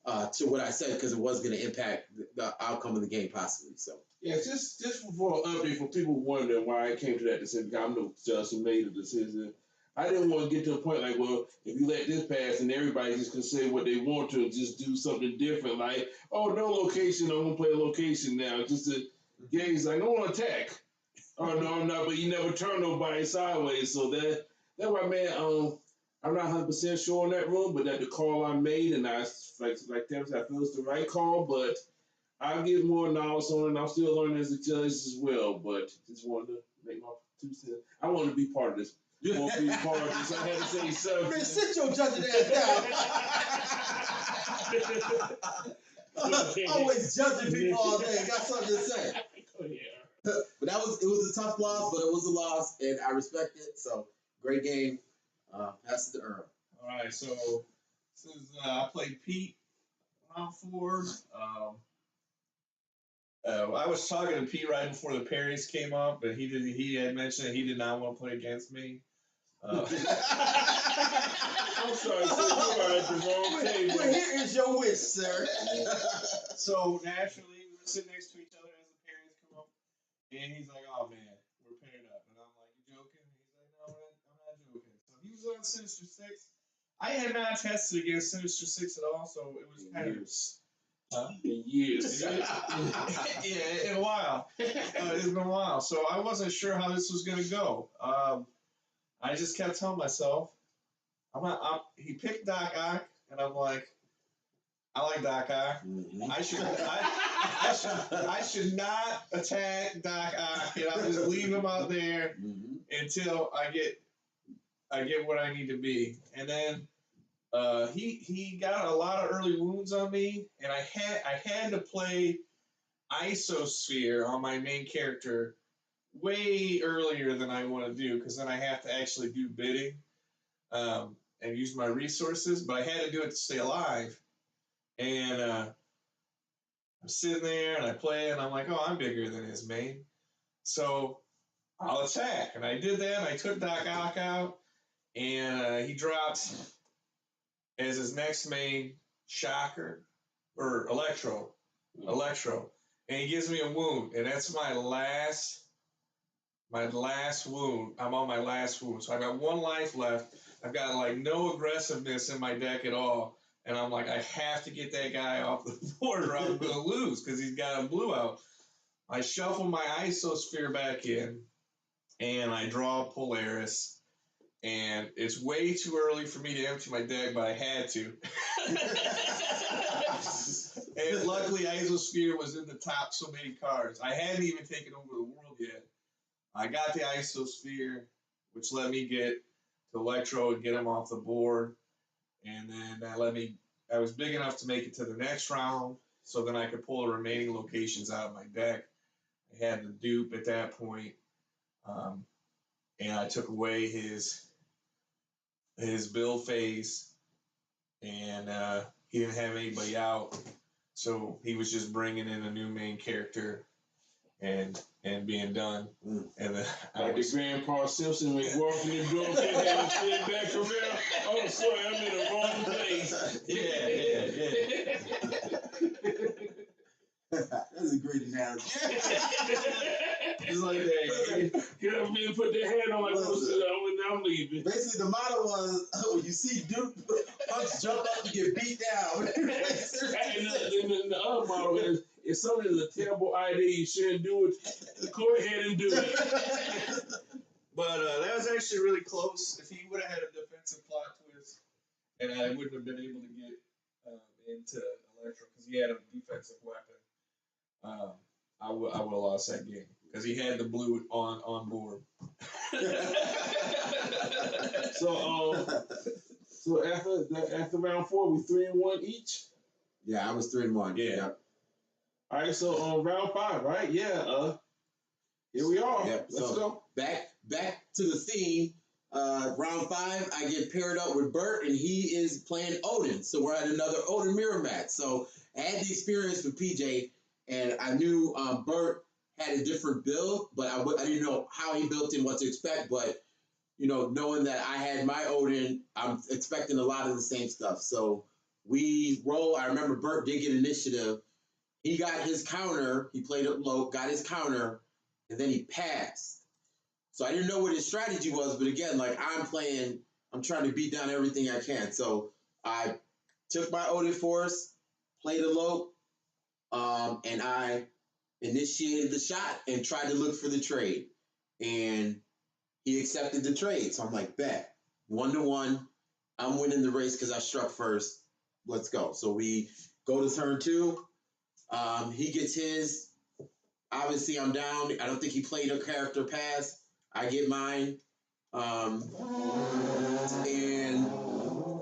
to what I said, because it was going to impact the outcome of the game possibly. So Yeah, just for an update for people wondering why I came to that decision. I'm the judge who made the decision. I didn't want to get to a point like, well, if you let this pass and everybody just can say what they want to and just do something different, like, oh, no location, I'm gonna play a location now. Just to gaze like, no attack. Oh no, I'm not. But you never turn nobody sideways, so that's why, man. I'm not 100% sure on that rule, but that the call I made, and I like Tim said, I feel it's the right call, but I'll get more knowledge on it, and I'm still learning as a judge as well, but just wanted to make my 2 cents. I want to be part of this. I want to be part of this. I had to say something. Man, sit your judging ass down. Always judging people all day. Got something to say. Oh, yeah. but it was a tough loss, but it was a loss, and I respect it. So great game. Pass it to Earl. All right, so since I played Pete round 4, I was talking to Pete right before the pairings came up, but he had mentioned that he did not want to play against me. I'm sorry, sir. You are at the wrong table. Well, here is your wish, sir. So naturally, we were sitting next to each other as the pairings come up, and he's like, "Oh man, we're paired up," and I'm like, "You joking?" He's like, "No, I'm not joking." So he was on Sinister 6. I had not tested against Sinister 6 at all, so it was kind of In years. yeah, in a while. It's been a while, so I wasn't sure how this was going to go. I just kept telling myself, he picked Doc Ock, and I'm like, I like Doc Ock. Mm-hmm. I should not attack Doc Ock, and I'll just leave him out there until I get what I need to be. And then he got a lot of early wounds on me, and I had to play Isosphere on my main character way earlier than I want to do, because then I have to actually do bidding and use my resources, but I had to do it to stay alive. And I'm sitting there and I play, and I'm like, oh, I'm bigger than his main, so I'll attack. And I did that, and I took Doc Ock out, and he dropped as his next main Shocker or Electro, and he gives me a wound, and that's my last wound. I'm on my last wound, so I got 1 life left. I've got like no aggressiveness in my deck at all, and I'm like, I have to get that guy off the board, or I'm gonna lose because he's got a blue out. I shuffle my Isosphere back in, and I draw Polaris. And it's way too early for me to empty my deck, but I had to. And luckily, Isosphere was in the top so many cards. I hadn't even taken over the world yet. I got the Isosphere, which let me get to Electro and get him off the board. And then that let me, I was big enough to make it to the next round, so then I could pull the remaining locations out of my deck had the dupe at that point, and I took away his build phase, and he didn't have anybody out, so he was just bringing in a new main character and being done. And then Like the Grandpa Simpson when he walked in the door, put him shit back around. Oh, sorry, I'm in the wrong place. yeah. That's a great analogy. It's like that. Get up here and put their hand on like, I'm leaving. Basically, the motto was, when you see Duke punks jump up and get beat down. And the other motto is, if something is a terrible idea, you shouldn't do it. Go ahead and do it. But that was actually really close. If he would have had a defensive plot twist, and I wouldn't have been able to get into Electro because he had a defensive weapon, I would have lost that game because he had the blue on board. So after round 4, we 3-1 each. Yeah, I was 3-1. Yeah. Yep. All right, so round 5, right? Yeah. Here we are. Yep. Let's go. Back to the theme. Round 5, I get paired up with Bert, and he is playing Odin. So we're at another Odin mirror match. So I had the experience with PJ, and I knew Bert had a different build, but I didn't know how he built it and what to expect. But knowing that I had my Odin, I'm expecting a lot of the same stuff. So we roll. I remember Bert did get initiative. He got his counter. He played up low, got his counter, and then he passed. So I didn't know what his strategy was, but again, like I'm trying to beat down everything I can. So I took my Odin Force, played a low, and I initiated the shot and tried to look for the trade. And he accepted the trade. So I'm like, bet. 1-1. I'm winning the race because I struck first. Let's go. So we go to turn 2. He gets his. Obviously, I'm down. I don't think he played a character pass. I get mine. And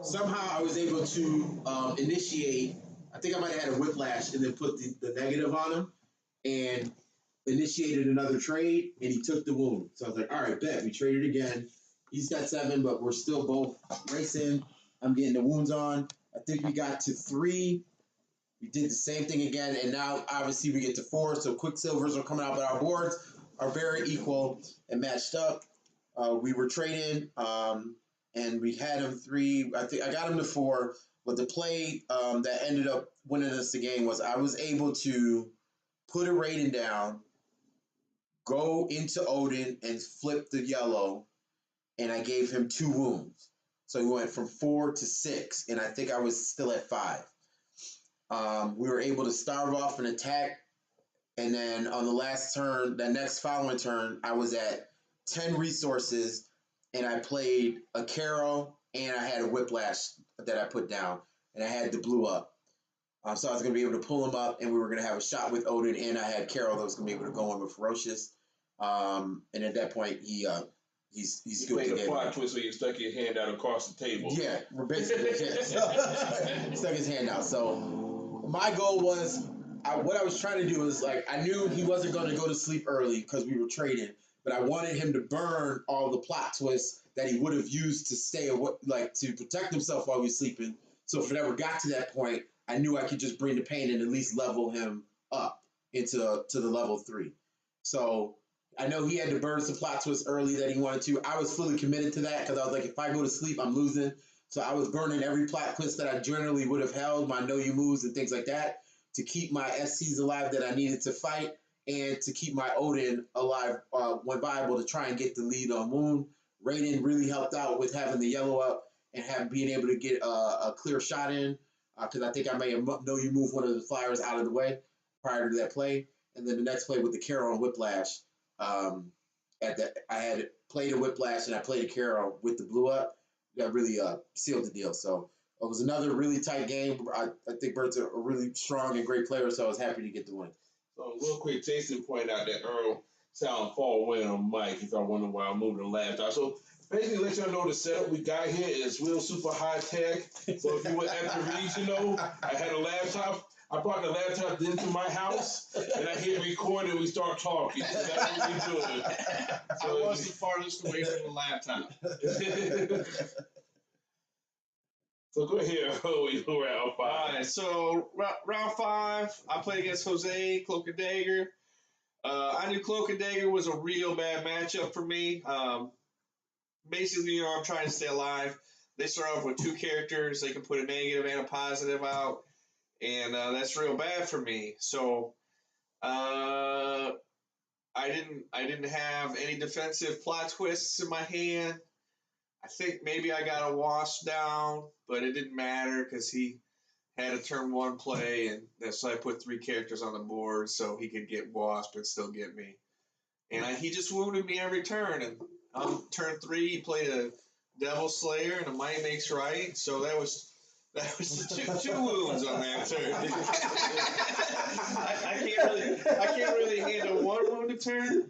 somehow I was able to initiate. I think I might have had a whiplash and then put the negative on him and initiated another trade, and he took the wound. So I was like, all right, bet. We traded again. He's got 7, but we're still both racing. I'm getting the wounds on. I think we got to 3. We did the same thing again, and now obviously we get to 4. So Quicksilvers are coming out, but our boards are very equal and matched up. We were trading, and we had him 3. I think I got him to 4. But the play that ended up winning us the game was I was able to put a Raiden down, go into Odin, and flip the yellow, and I gave him 2 wounds. So he went from 4 to 6, and I think I was still at 5. We were able to starve off an attack, and then on the last turn, the next following turn, I was at 10 resources, and I played a Carol, and I had a Whiplash that I put down, and I had the blue up. So I was going to be able to pull him up, and we were going to have a shot with Odin, and I had Carol that was going to be able to go in with Ferocious. And at that point, he's You played played a plot twist where you stuck your hand out across the table. Yeah, we're basically stuck his hand out. So my goal was, what I was trying to do was, like, I knew he wasn't going to go to sleep early because we were trading, but I wanted him to burn all the plot twists that he would have used to stay, like, to protect himself while he was sleeping. So if it ever got to that point, I knew I could just bring the pain and at least level him up into the level 3. So I know he had to burn some plot twists early that he wanted to. I was fully committed to that because I was like, if I go to sleep, I'm losing. So I was burning every plot twist that I generally would have held, my know you moves and things like that, to keep my SCs alive that I needed to fight and to keep my Odin alive when viable to try and get the lead on wound. Raiden really helped out with having the yellow up and being able to get a clear shot in because I think I may have know you move one of the flyers out of the way prior to that play. And then the next play with the Carol and Whiplash, I had played a Whiplash and I played a Carol with the blue up. That really sealed the deal. So it was another really tight game. I think Bert's a really strong and great player, so I was happy to get the win. So real quick, Jason pointed out that Earl sound far away on mic if y'all wonder why I'm moving the laptop. So basically, let y'all know the setup we got here is real super high tech. So if you were at the Reach, I had a laptop. I brought the laptop into my house, and I hit record, and we start talking. So that's what we doing. I was the farthest away from the laptop. So go ahead. Oh, you're at All right, so round 5, I played against Jose, Cloak and Dagger. I knew Cloak and Dagger was a real bad matchup for me. Basically, I'm trying to stay alive. They start off with 2 characters. They can put a negative and a positive out, and that's real bad for me. So I didn't have any defensive plot twists in my hand. I think maybe I got a wash down, but it didn't matter because he had a turn 1 play, and so I put 3 characters on the board so he could get washed but still get me. And he just wounded me every turn. And on turn 3, he played a Devil Slayer and a Might Makes Right. So that was two wounds on that turn. I can't really handle 1 wound a turn.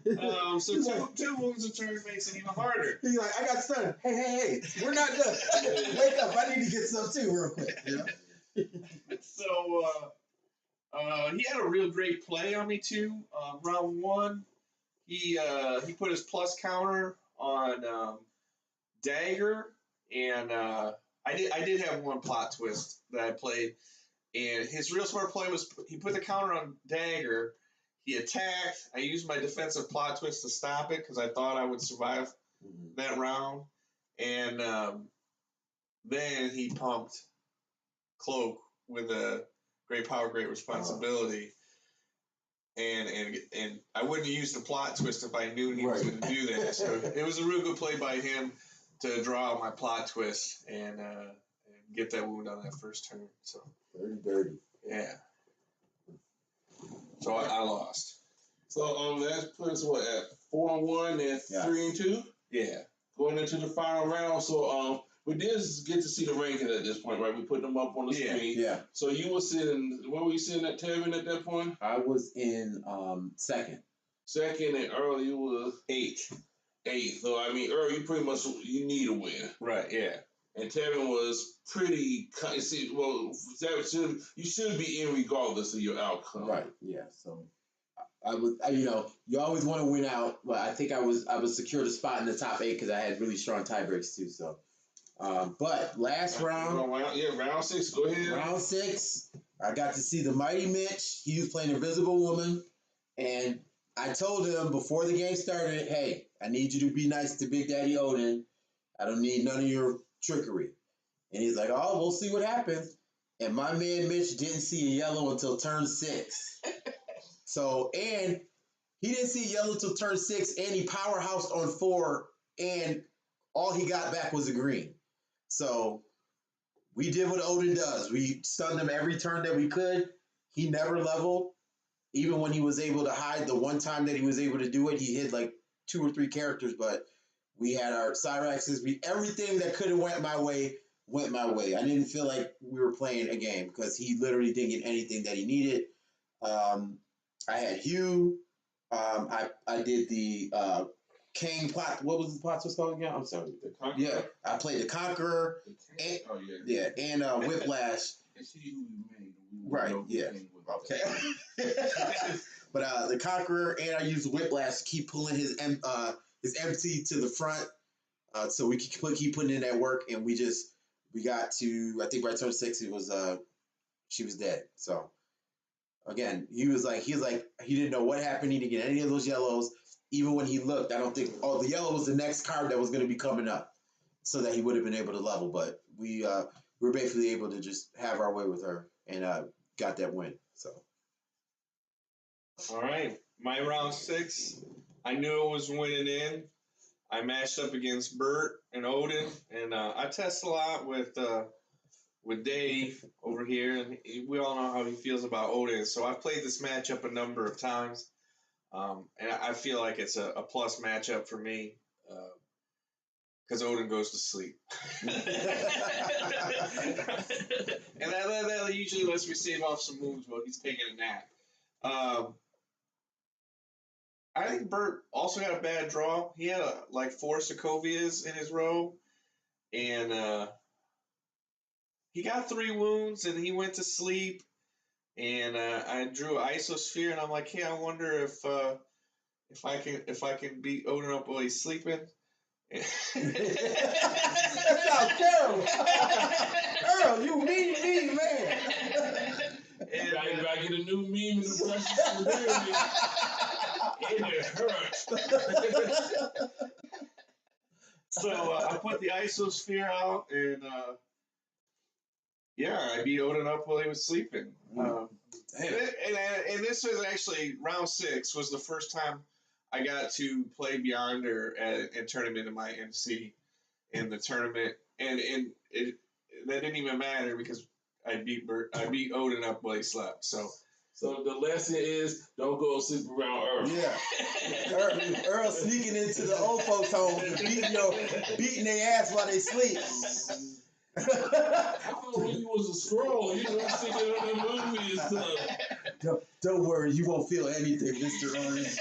So two wounds a turn makes it even harder. He's like, I got stunned. Hey, we're not done. Wake up, I need to get some too real quick. You know? So he had a real great play on me too. Round 1, he put his plus counter on Dagger, and I did have 1 plot twist that I played, and his real smart play was he put the counter on Dagger. He attacked. I used my defensive plot twist to stop it because I thought I would survive that round, and then he pumped Cloak with a great power, great responsibility. And I wouldn't have used the plot twist if I knew he was going to do that. So it was a real good play by him to draw out my plot twist and get that wound on that first turn. So Dirty. yeah. So I lost. So that puts us at 4-1 and 3-2. Yeah. Going into the final round. So we did get to see the rankings at this point, right? We put them up on the screen. Yeah. So you were sitting. Where were you sitting at, Tevin, at that point? I was in second. Second, and Earl, you was 8th. 8th. So I mean, Earl, you pretty much you need a win. Right. Yeah. And Tevin was pretty. You should be in regardless of your outcome. Right. Yeah. So I was, you always want to win out, but I think I was secured a spot in the top 8 because I had really strong tie breaks too. So, but last round, round 6. Go ahead. Round 6, I got to see the Mighty Mitch. He was playing Invisible Woman, and I told him before the game started, "Hey, I need you to be nice to Big Daddy Odin. I don't need none of your trickery." And he's like, "Oh, we'll see what happens." And my man Mitch didn't see a yellow until turn 6. So, and he didn't see yellow till turn 6, and he powerhoused on 4, and all he got back was a green. So we did what Odin does. We stunned him every turn that we could. He never leveled. Even when he was able to hide, the one time that he was able to do it, he hid like 2 or 3 characters, but we had our Cyraxes. Everything that could have went my way. I didn't feel like we were playing a game because he literally didn't get anything that he needed. I had Hugh. I did the King plot. What was the plot twist called again? I'm sorry. The Conqueror? Yeah, I played the Conqueror. And, and Whiplash. It's he who you made. Right. Yeah. Okay. But the Conqueror, and I used Whiplash to keep pulling his MC to the front, so we could keep putting in that work, and we got to, I think by turn 6 it was she was dead. So again, he didn't know what happened. He didn't get any of those yellows. Even when he looked, I don't think the yellow was the next card that was going to be coming up, so that he would have been able to level. But we were basically able to just have our way with her and got that win. So all right, my round 6, I knew it was winning in. I matched up against Bert and Odin, and I test a lot with Dave over here, and we all know how he feels about Odin. So I've played this matchup a number of times, and I feel like it's a plus matchup for me because Odin goes to sleep. And that usually lets me save off some moves while he's taking a nap. I think Bert also got a bad draw. He had 4 Sokovias in his row, and he got 3 wounds, and he went to sleep. and I drew an isosphere, and I'm like, hey, I wonder if I can beat Odin up while he's sleeping. That sounds terrible. Earl, you mean man. And I get a new meme in the precious and it hurts. So I put the isosphere out, and I beat Odin up while he was sleeping. And this was actually round 6 was the first time I got to play Beyonder and turn him into my MC in the tournament, and that didn't even matter because I beat Odin up while he slept. So the lesson is don't go sleep around Earl. Yeah. Earl sneaking into the old folks' home and beating their ass while they sleep. I thought when you was a scroll, you were sticking on the movie and stuff. Don't worry, you won't feel anything, Mr. Orange.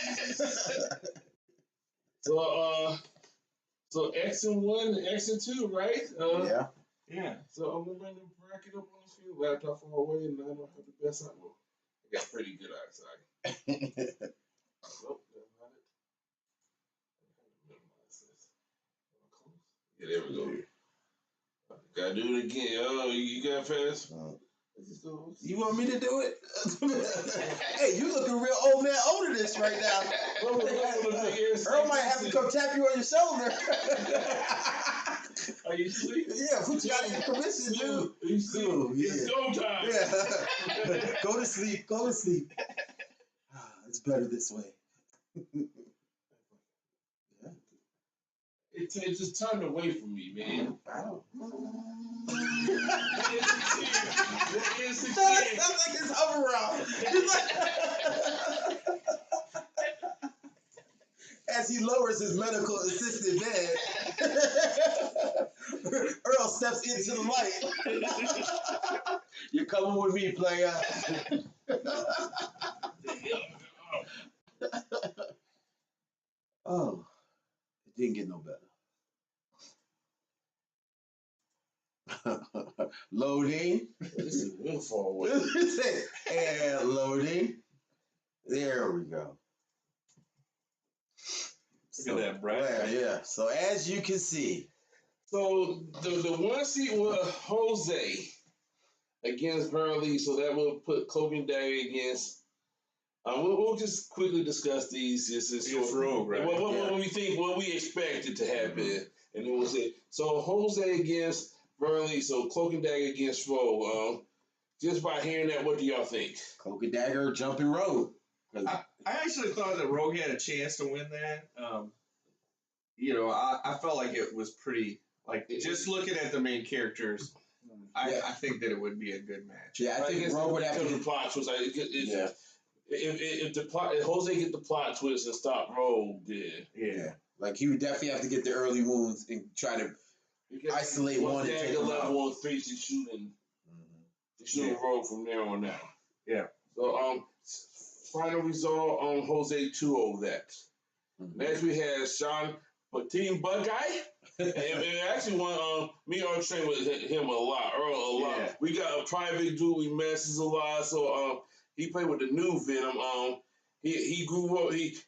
So X and 1 and X and 2, right? Yeah. yeah. So I'm gonna run the bracket up on the field. Laptop far away, and I don't have the best eye. Well, I got pretty good eyesight. Nope, that's not it. Yeah, there we go. Gotta do it again. Oh, you got fast? You want me to do it? Hey, you looking real old man older this right now. Earl might have to come tap you on your shoulder. Are you asleep? Yeah, put you out of your commission, dude. You sleep? It's go time. Yeah. Go to sleep. Go to sleep. It's better this way. It just turned away from me, man. I don't. It's the Sounds kid. like his hover around. As he lowers his medical assisted bed, Earl steps into the light. You're coming with me, player. Oh, it didn't get no better. Loading. This is real far away. And loading. There we go. Look at that, Brad. Yeah. So as you can see. So the one seat was Jose against Burnley, so that will put Cloak and Dagger against. We'll just quickly discuss these. Against Rogue, right? What we think, what we expected to happen, and then we'll say. So Jose against Burnley, so Cloak and Dagger against Rogue. Just by hearing that, what do y'all think? Cloak and Dagger, jumping Rogue. I actually thought that Rogue had a chance to win that. I felt like it was pretty, just looking at the main characters, I think that it would be a good match. Yeah, I think Rogue would have to. The plot twist. If Jose get the plot twist and stop Rogue, yeah. Like he would definitely have to get the early wounds and try to isolate one and take him out. Level 3 to shooting Rogue from there on out. Yeah. So final result on Jose 2-0 that. Next we had Sean Team Bug Guy. and actually me and Earl trained with him a lot. Yeah. We got a private dude we messes a lot. So he played with the new Venom. He grew up. He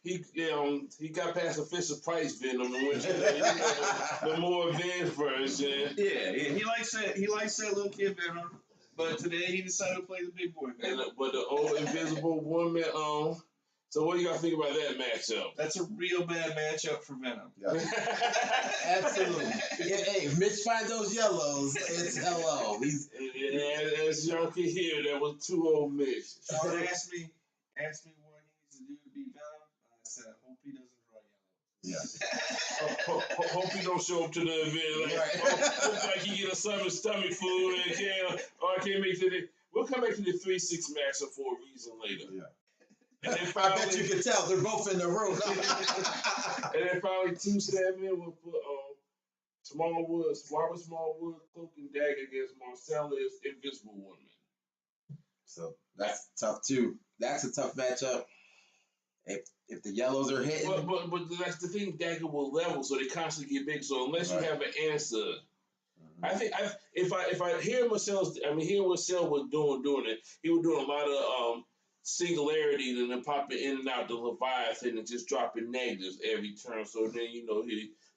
got past the Fisher Price Venom and went to the more advanced version. Yeah, he likes that. He likes that little kid Venom. But today he decided to play the big boy Venom. But the old Invisible Woman. So what do y'all think about that matchup? That's a real bad matchup for Venom. Yeah. Absolutely. Hey, if Mitch finds those yellows, it's hello. As y'all can hear, that was 2-0 Mitch. Sean asked me what he needs to do to beat Venom. I said, I hope he doesn't draw yellow. Yeah. Hope he don't show up to the event. Looks like he get a stomach flu and can't make it. We'll come back to the 3-6 matchup for a reason later. Yeah. And then I finally, bet you can tell they're both in the room. and then finally 2-7 we'll put Smallwood, Cloak and Dagger against Marcella's Invisible Woman. So that's tough too. That's a tough matchup. If the yellows are hitting. But that's the thing, Dagger will level, so they constantly get big. So unless you have an answer, I think if I hear Marcel was doing it, he was doing a lot of singularity and then popping in and out the Leviathan and just dropping negatives every turn. So then he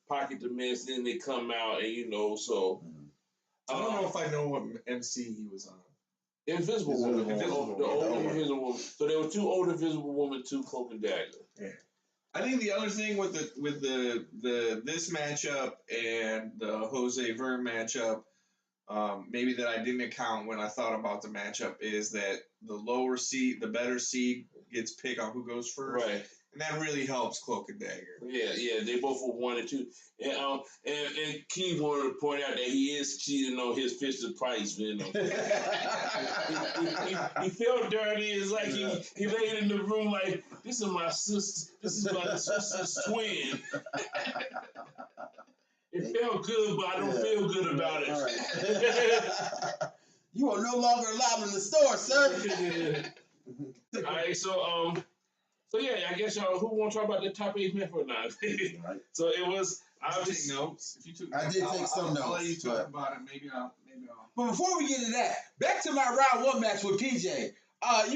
pocket the miss, then they come out and so. I don't know if I know what MC he was on. Invisible Woman. The old Invisible Woman. So there were 2 old Invisible Woman, 2 Cloak and Dagger. Yeah. I think the other thing with this matchup and the Jose Verne matchup, maybe that I didn't account when I thought about the matchup is that the lower seed, the better seed gets picked on who goes first. Right. And that really helps Cloak and Dagger. Yeah, they both were 1 and 2. And Keith wanted to point out that he is cheating on his Fisher Price. He felt dirty. It's like he laid in the room like, this is my sister's twin. It felt good, but I don't feel good about it. Right. You are no longer allowed in the store, sir. All right, so yeah, I guess y'all who want to talk about the top 8 men for now? Right. So it was. I was take notes. If you took I notes, did take some notes. I'll let you talk about it. Maybe I'll. But before we get into that, back to my round 1 match with PJ. That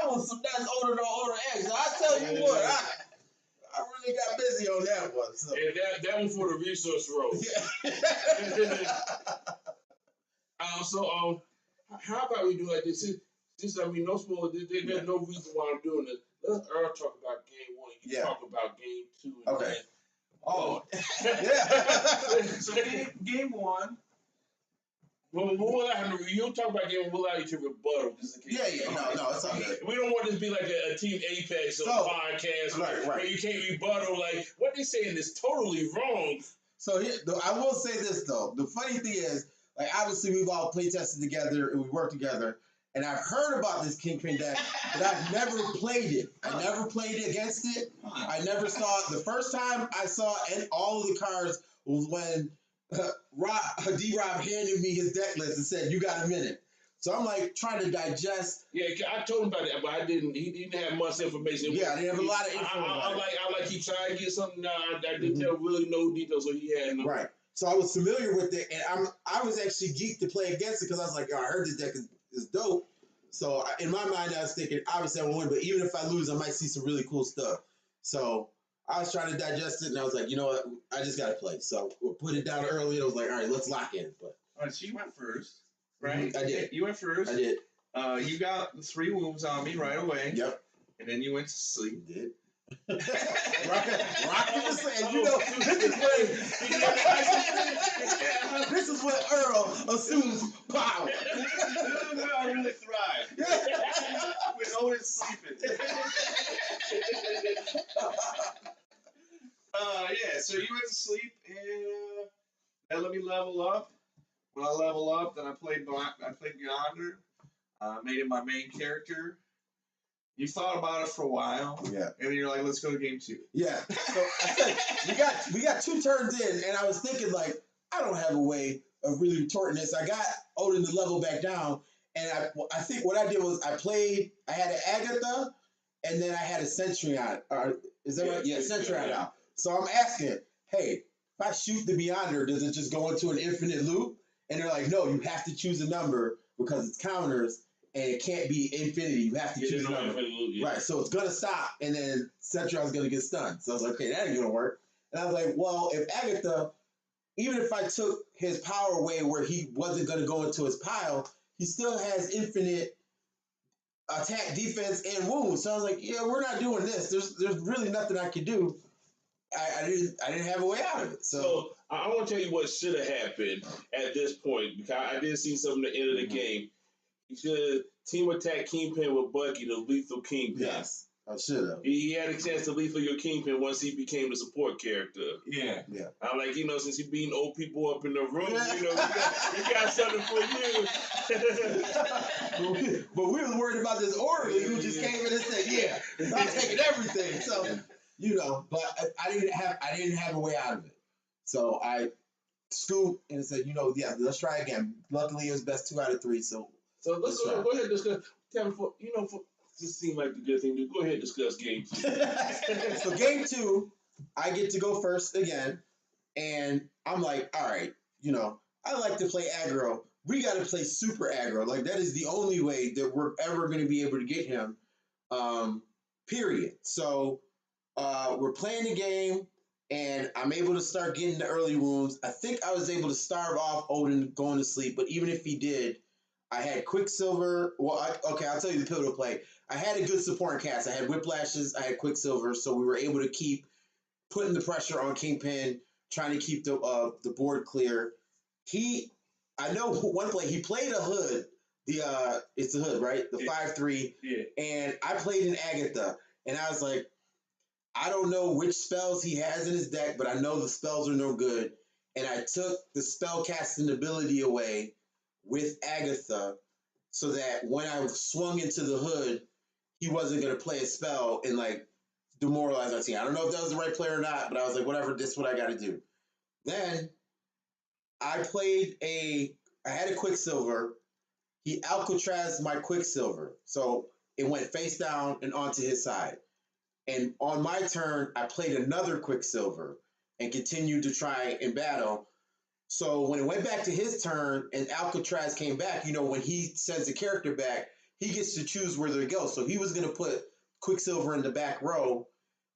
was some nice older X. I tell you what, I really got busy on that one. So. And that one for the resource road. Yeah. How about we do like this? No spoiler. There's no reason why I'm doing this. Let's talk about game 1. You talk about game 2. And okay. Yeah. So game 1. You'll talk about game 1. We'll allow you to rebuttal. Yeah. No, it's all good. We don't want this to be like a Team Apex podcast where you can't rebuttal. Like, what they're saying is totally wrong. So I will say this, though. The funny thing is, like, obviously, we've all play tested together and we work together. And I've heard about this Kingpin deck, but I've never played it. I never played against it. I never saw it. The first time I saw all of the cards was when D-Rob handed me his deck list and said, "You got a minute." So I'm like trying to digest. Yeah, I told him about that, but I didn't. He didn't have much information. Yeah, I didn't have a lot of info. I like he tried to get something. I didn't tell really no details, so he had no. Right. So I was familiar with it, and I was actually geeked to play against it because I was like, I heard this deck is dope. So in my mind, I was thinking, obviously I won't win, but even if I lose, I might see some really cool stuff. So I was trying to digest it, and I was like, you know what? I just got to play. So we'll put it down early, and I was like, all right, let's lock in. But all right, so you went first, right? I did. You went first. I did. You got 3 wounds on me right away. Yep. And then you went to sleep. You did. Rockin' the sand. This is what Earl assumes power. This is where I really thrive. When Owen's sleeping. So you went to sleep and that let me level up. When I level up, then I played Beyonder. Made it my main character. You thought about it for a while, yeah, and then you're like, "Let's go to game 2." Yeah. So I said we got 2 turns in, and I was thinking like, I don't have a way of really retorting this. I got Odin to level back down, and I think what I did was I had an Agatha, and then I had a Sentry on. Is that right? Yeah, Sentry on out. So I'm asking, hey, if I shoot the Beyonder, does it just go into an infinite loop? And they're like, no, you have to choose a number because it's counters. And it can't be infinity. You have to choose a number. Right, so it's going to stop, and then Centrion's going to get stunned. So I was like, okay, that ain't going to work. And I was like, well, if Agatha, even if I took his power away where he wasn't going to go into his pile, he still has infinite attack, defense, and wounds. So I was like, yeah, we're not doing this. There's really nothing I could do. I didn't have a way out of it. So I want to tell you what should have happened at this point, because I did see something at the end of the game. He should team attack Kingpin with Bucky, the lethal Kingpin. Yes, I should have. He had a chance to lethal your Kingpin once he became the support character. Yeah. I'm like, since he beating old people up in the room, we got something for you. But we was worried about this orderly who just came in and said, yeah, I'm taking everything. So, but I didn't have a way out of it. So I scooped and said, let's try again. Luckily, it was best 2 out of 3, so let's go ahead and discuss. Tell me, this seemed like the good thing to go ahead and discuss game 2. So game 2, I get to go first again, and I'm like, all right, I like to play aggro. We got to play super aggro. Like that is the only way that we're ever going to be able to get him. Period. So we're playing the game, and I'm able to start getting the early wounds. I think I was able to starve off Odin going to sleep, but even if he did, I had Quicksilver. Well, okay, I'll tell you the pivotal play. I had a good support cast. I had Whiplashes. I had Quicksilver, so we were able to keep putting the pressure on Kingpin, trying to keep the board clear. I know one play he played a hood. It's the hood, right? The 5/3. Yeah. And I played an Agatha, and I was like, I don't know which spells he has in his deck, but I know the spells are no good. And I took the spell casting ability away with Agatha, so that when I swung into the hood, he wasn't gonna play a spell and like demoralize our team. I don't know if that was the right play or not, but I was like, whatever, this is what I got to do. Then I had a Quicksilver. He Alcatrazed my Quicksilver. So it went face down and onto his side. And on my turn, I played another Quicksilver and continued to try and battle. So when it went back to his turn and Alcatraz came back, when he sends the character back, he gets to choose where they go. So he was going to put Quicksilver in the back row,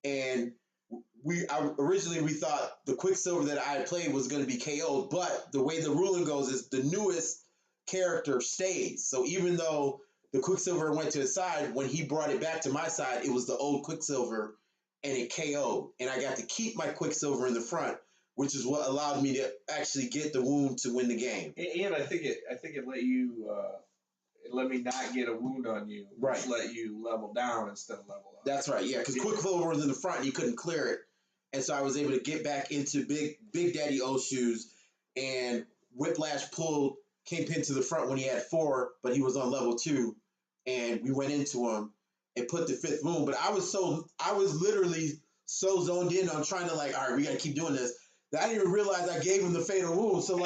and originally we thought the Quicksilver that I played was going to be KO'd, but the way the ruling goes is the newest character stays. So even though the Quicksilver went to his side, when he brought it back to my side, it was the old Quicksilver, and it KO'd. And I got to keep my Quicksilver in the front, which is what allowed me to actually get the wound to win the game. And I think it let you it let me not get a wound on you. Right. Let you level down instead of level up. That's right. Yeah, because Quicksilver was in the front, and you couldn't clear it, and so I was able to get back into Big Daddy O shoes, and Whiplash pulled Kingpin to the front when he had 4, but he was on level 2, and we went into him and put the 5th wound. But I was literally so zoned in on trying to all right, we got to keep doing this, that I didn't even realize I gave him the fatal wound. So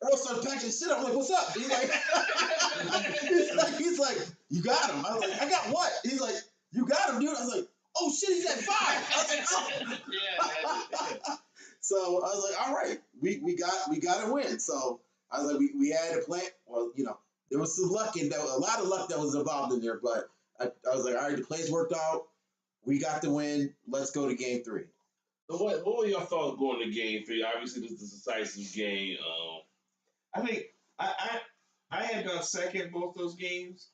Earl started packing shit up. I'm like, what's up? He's like, he's like, you got him. I was like, I got what? He's like, you got him, dude. I was like, oh shit, he's at 5. I was like, oh. Yeah. So I was like, all right, we got to win. So I was like, we had a plan. Well, there was some luck in that, a lot of luck that was involved in there. But I was like, all right, the plays worked out. We got the win. Let's go to game 3. So what were your thoughts going to game 3? Obviously, this is a decisive game. I think I had gone second both those games,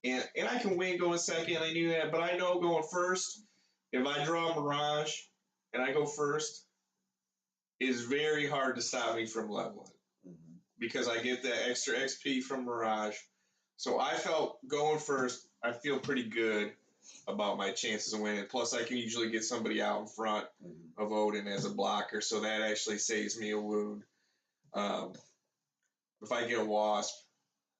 and I can win going second. I knew that, but I know going first, if I draw Mirage and I go first, it's very hard to stop me from leveling because I get that extra XP from Mirage. So I felt going first, I feel pretty good about my chances of winning. Plus, I can usually get somebody out in front of Odin as a blocker, so that actually saves me a wound. If I get a Wasp,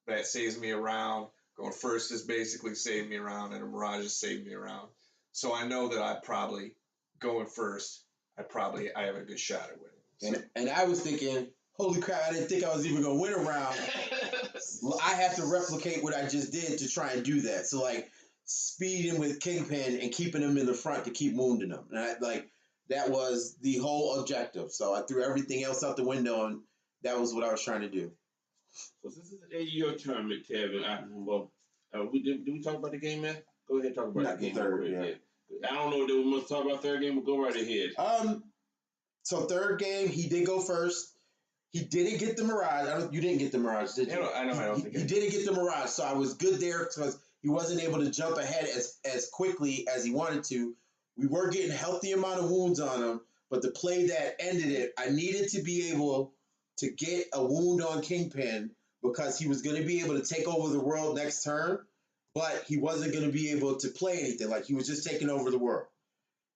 that saves me a round. Going first is basically saving me a round, and a Mirage is saving me a round. So I know that I probably, going first, I have a good shot at winning. And I was thinking, holy crap, I didn't think I was even going to win a round. I have to replicate what I just did to try and do that. So, speeding with Kingpin and keeping him in the front to keep wounding him. And that was the whole objective. So I threw everything else out the window, and that was what I was trying to do. So this is your tournament, Kevin. Did we talk about the game, man? Go ahead and talk about the game. Third, yeah. I don't know that we must talk about third game, but go right ahead. So third game, he did go first. He didn't get the Mirage. You didn't get the Mirage, did you? I don't think he didn't get the Mirage, so I was good there because he wasn't able to jump ahead as quickly as he wanted to. We were getting a healthy amount of wounds on him, but the play that ended it, I needed to be able to get a wound on Kingpin because he was going to be able to take over the world next turn, but he wasn't going to be able to play anything. He was just taking over the world.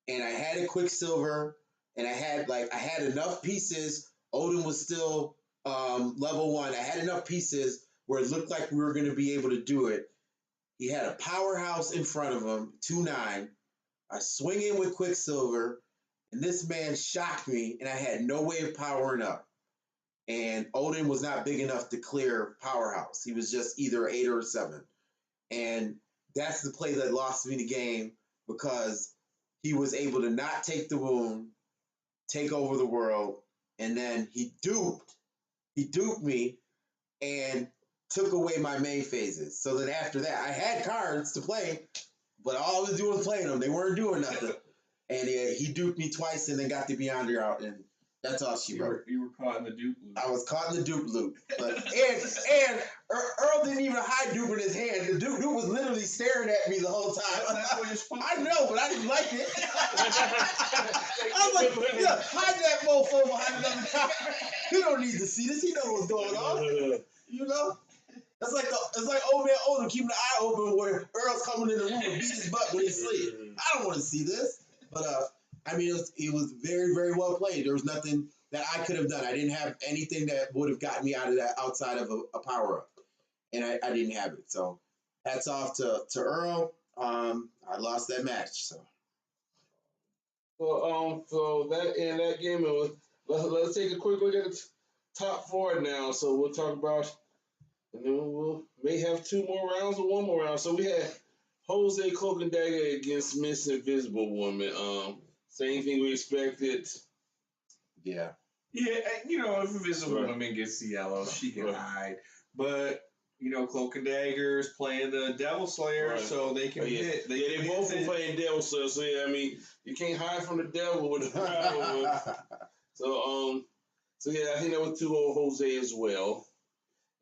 And I had a Quicksilver, and I had enough pieces. Odin was still level 1. I had enough pieces where it looked like we were going to be able to do it. He had a powerhouse in front of him, 2/9. I swing in with Quicksilver, and this man shocked me, and I had no way of powering up. And Odin was not big enough to clear Powerhouse. He was just either 8 or 7. And that's the play that lost me the game because he was able to not take the wound, take over the world, and then he duped me and took away my main phases. So that after that, I had cards to play, but all I was doing was playing them. They weren't doing nothing. And he duped me twice and then got the Beyonder out, and that's all she wrote. You were caught in the dupe loop. I was caught in the dupe loop. But, and Earl didn't even hide dupe in his hand. The dupe was literally staring at me the whole time. That's what you're supposed I to know, but I didn't like it. I was like, yeah, hide that mofo behind another card. He don't need to see this. He knows what's going on. You know? It's like old man Odom keeping the eye open where Earl's coming in the room and beat his butt when he's asleep. I don't want to see this. But I mean, it was very, very well played. There was nothing that I could have done. I didn't have anything that would have gotten me out of that outside of a power up, and I didn't have it. So hats off to Earl. I lost that match. So So that in that game, it was, let's take a quick look at the top four now. So we'll talk about, and then we'll may have two more rounds or one more round. So we had Jose Cloak and Dagger against Miss Invisible Woman. Same thing we expected. yeah. Yeah, if Invisible Woman gets the yellow, she can hide. But, Cloak and Dagger's playing the Devil Slayer, so they can hit. They both were playing Devil Slayer, so yeah, I mean, you can't hide from the devil with the power. So yeah, I think that was 2-0 Jose as well.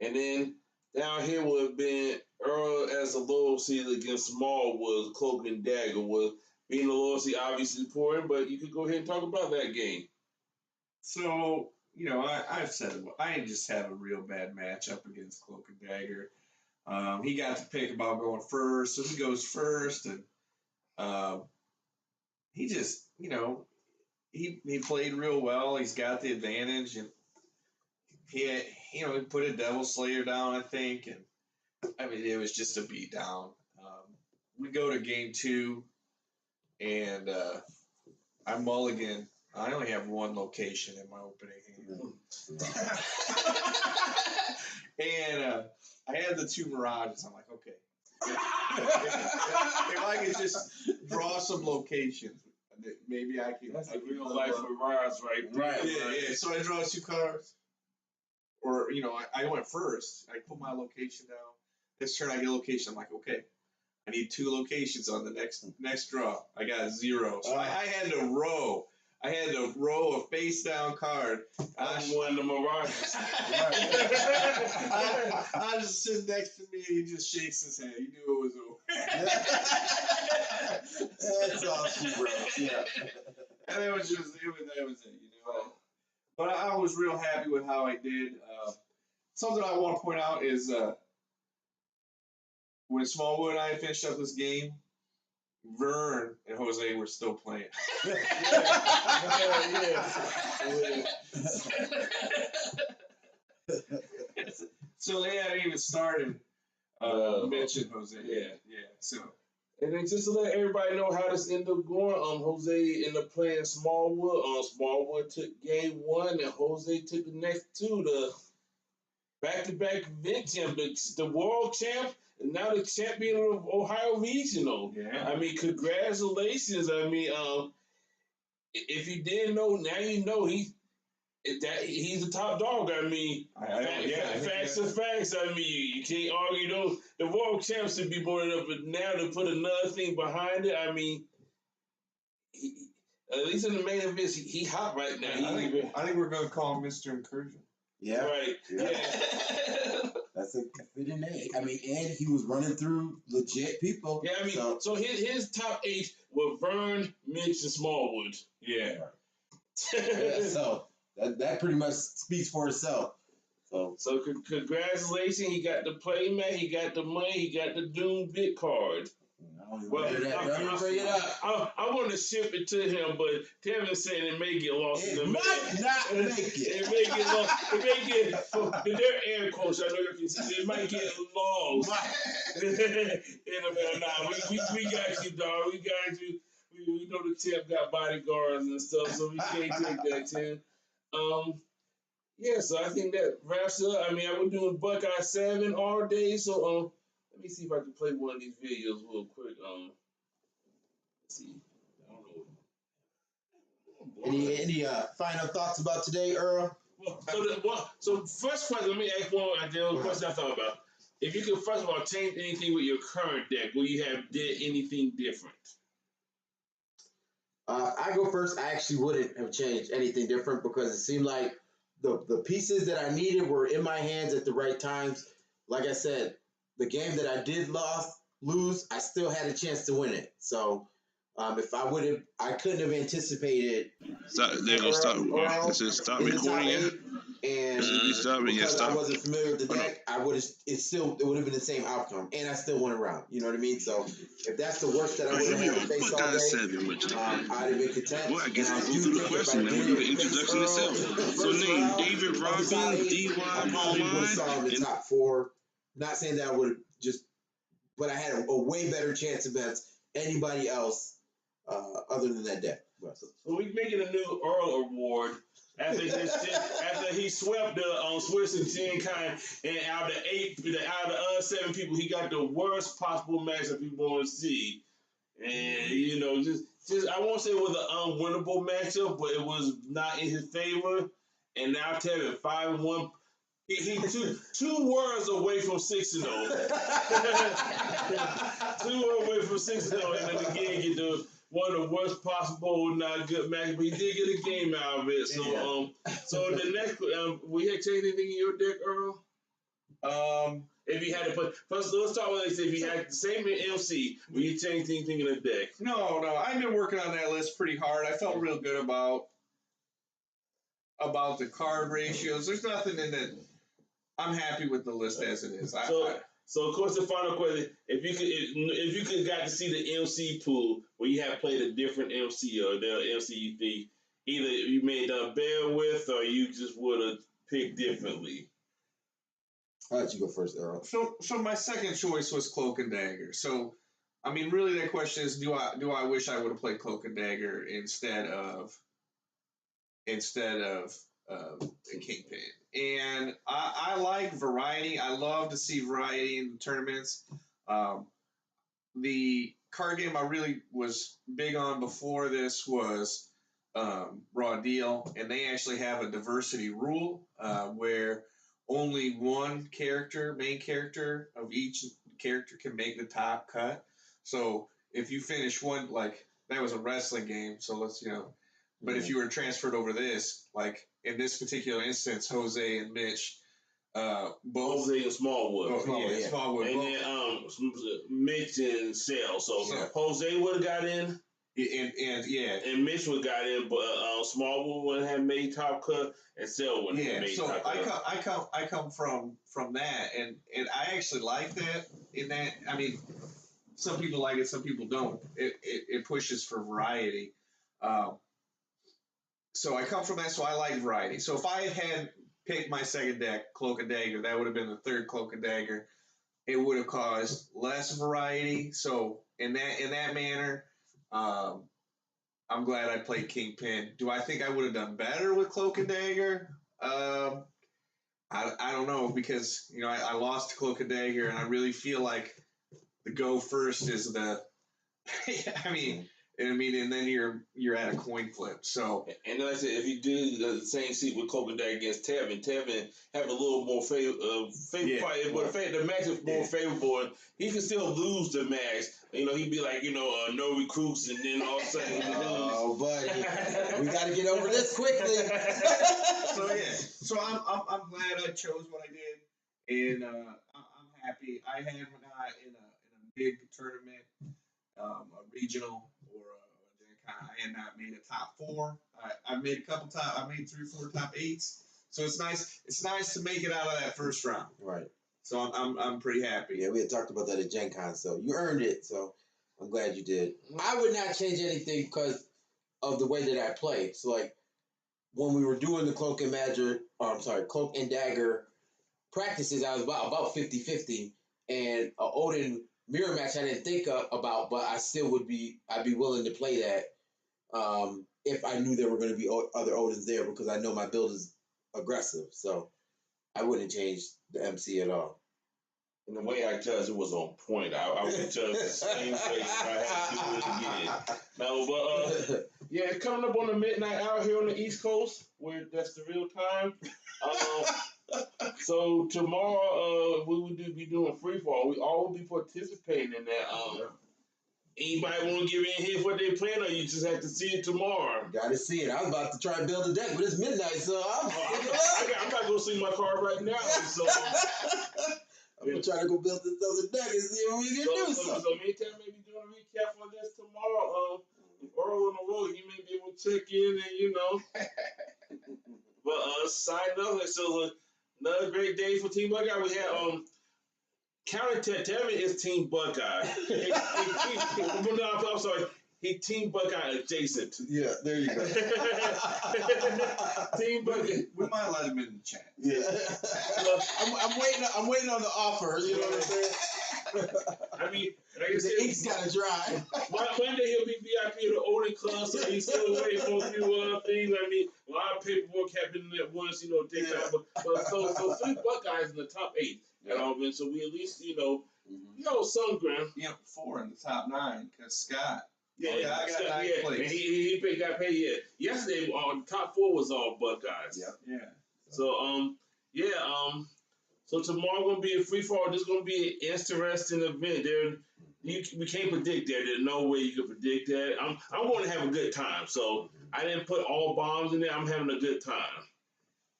And then down here would have been Earl as a loyal seed against Smallwood, Cloak and Dagger was being the loyalty obviously important, but you could go ahead and talk about that game. So, I've said it. I just had a real bad matchup against Cloak and Dagger. He got to pick about going first, so he goes first, and he just, he played real well. He's got the advantage, and he put a Devil Slayer down, I think, and I mean it was just a beat down. We go to game 2, and I mulligan. I only have one location in my opening hand. And I had the 2 Mirages. I'm like, okay. If I could just draw some locations, maybe I can. That's a real life Mirage right there. Yeah. So I draw 2 cards. Or, I went first. I put my location down. This turn I get a location. I'm like, okay. I need 2 locations on the next draw. I got 0. So I had to row. I had to row a face down card. I'm one of the Mirages. I just sit next to me and he just shakes his head. He knew it was over. That's awesome, bro. Yeah. And it was it. But I was real happy with how I did. Something I want to point out is when Smallwood and I finished up this game, Vern and Jose were still playing. So they hadn't even started mention Jose. Yeah. So. And then just to let everybody know how this ended up going, Jose ended up playing Smallwood. Smallwood took game 1, and Jose took the next 2. The back-to-back event champ, the world champ, and now the champion of Ohio Regional. Yeah. I mean, congratulations. I mean, if you didn't know, now you know he's the top dog. I mean, facts are facts. I mean, you can't argue those. The world champs should be boarded up, but now to put another thing behind it, I mean, at least in the main events, he hot right now. I think we're going to call him Mr. Incursion. Yeah. Right. Yeah. That's a fitting name. I mean, and he was running through legit people. Yeah, I mean, so his top 8 were Vern, Mitch, and Smallwood. Yeah. So that pretty much speaks for itself. So congratulations, he got the playmat, he got the money, he got the Doom bit card. Well, I want to ship it to him, but Tevin said it may get lost in the mail. It might not make it. It may get lost. It may get. They're air quotes. I know you can see. It might get lost in the mail. Nah, we got you, dog. We got you. We know the champ got bodyguards and stuff, so we can't take that, Tim. Yeah, so I think that wraps it up. I mean, I was doing Buckeye 7 all day, so let me see if I can play one of these videos real quick. Let's see. I don't know Any final thoughts about today, Earl? So first question, let me ask one question I thought about. If you could first of all change anything with your current deck, will you have did anything different? I go first. I actually wouldn't have changed anything different because it seemed like the pieces that I needed were in my hands at the right times. Like I said, the game that I did lose, I still had a chance to win it. So if I couldn't have anticipated. There goes stop. It says stop recording. Yeah. And because I wasn't familiar with the deck, it would have been the same outcome, and I still won a round. You know what I mean? So if that's the worst that I would have had to face all day, I'd have been content. Well, I guess we'll go through the question, then we'll do the introduction itself. So name David Robin, D.Y. Bowline, in the top 4. Not saying that I would have but I had a way better chance against anybody else other than that deck. So we're making a new Earl Award after he swept the Swiss and Genkind, and out of the other 7 people, he got the worst possible match that people want to see. And just I won't say it was an unwinnable matchup, but it was not in his favor. And now Tevin 5-1. He two words away from 6-0. 2 words away from 6-0, and then again get the one of the worst possible not good matches, but he did get a game out of it. So so the next we had changed anything in your deck, Earl? If you had to put first, let's start with if you had the same in MC, will you change anything in the deck? No, I've been working on that list pretty hard. I felt real good about the card ratios. There's nothing in it. I'm happy with the list as it is. So of course the final question: if you could got to see the MC pool where you have played a different MC or the MC you think either you made a bear with or you just would have picked differently. I'll let you go first, Earl. So my second choice was Cloak and Dagger. So I mean, really, that question is: do I wish I would have played Cloak and Dagger instead of Kingpin? And I like variety. I love to see variety in the tournaments. The card game I really was big on before this was Raw Deal, and they actually have a diversity rule where only one main character of each character can make the top cut. So if you finish one, like that was a wrestling game, so let's but if you were transferred over this, like in this particular instance, Jose and Mitch, both Jose and Smallwood. Smallwood. And then Mitch and Sale. So Jose would have got in. And Mitch would have got in, but Smallwood would have made top cut, and Sale would have made top cut. I come from that, and I actually like that. In that, I mean, some people like it, some people don't. It pushes for variety. So I come from that, so I like variety. So if I had picked my second deck, Cloak and Dagger, that would have been the third Cloak and Dagger. It would have caused less variety. So in that manner, I'm glad I played Kingpin. Do I think I would have done better with Cloak and Dagger? I don't know, because I lost to Cloak and Dagger, and I really feel like the go first is the. And then you're at a coin flip. So, and like I said, if you do the same seat with Cloak and Dagger against Tevin have a little more favorable fight, but the match is more favorable. And he can still lose the match. He'd be like, no recruits, and then all of a sudden, oh, buddy, we got to get over this quickly. So I'm glad I chose what I did, and I'm happy. I have not in a big tournament, a regional. I had not made a top 4. I made a couple I made 3 or 4 top 8s. So it's nice. It's nice to make it out of that first round. Right. So I'm pretty happy. Yeah, we had talked about that at Gen Con, so you earned it. So I'm glad you did. I would not change anything because of the way that I play. So like when we were doing the Cloak and Dagger practices, I was about 50-50, and Odin mirror match I didn't think about, but I'd be willing to play that if I knew there were going to be other Odins there, because I know my build is aggressive. So I wouldn't change the MC at all. And the way I judged, it was on point. I would judge the same face if I had to do it again. No, but Yeah, it's coming up on the midnight hour here on the East Coast, where that's the real time. So tomorrow, we will be doing free fall. We all will be participating in that. Anybody want to give in here what they plan, or you just have to see it tomorrow? Gotta see it. I was about to try and build a deck, but it's midnight, so I'm I'm about to go see my card right now. So I'm gonna try to go build this other deck and see if we can do something. So meantime, maybe doing a recap on this tomorrow. If Earl on the road, you may be able to check in and But sign up. So another great day for Team Buckeye. We had County Tevin is Team Buckeye. I'm sorry. He Team Buckeye adjacent. Yeah, there you go. Team Buckeye. We might let him in the chat. Yeah. I'm waiting on the offer. You know what I'm saying? I mean, like I The said, ink's gotta dry. one day he'll be VIP of the Odin Club, so he's still waiting for a few things. I mean, a lot of paperwork happened at once, take time. But so 3 Buckeyes in the top 8. And so we at least, some ground. 4 in the top 9 because Scott. Yeah, I got 9 and he got paid. Yeah, yesterday the top 4 was all Buckeyes. Yeah. So so tomorrow gonna be a free fall. This is gonna be an interesting event. We can't predict that. There's no way you can predict that. I'm going to have a good time. So I didn't put all bombs in there. I'm having a good time.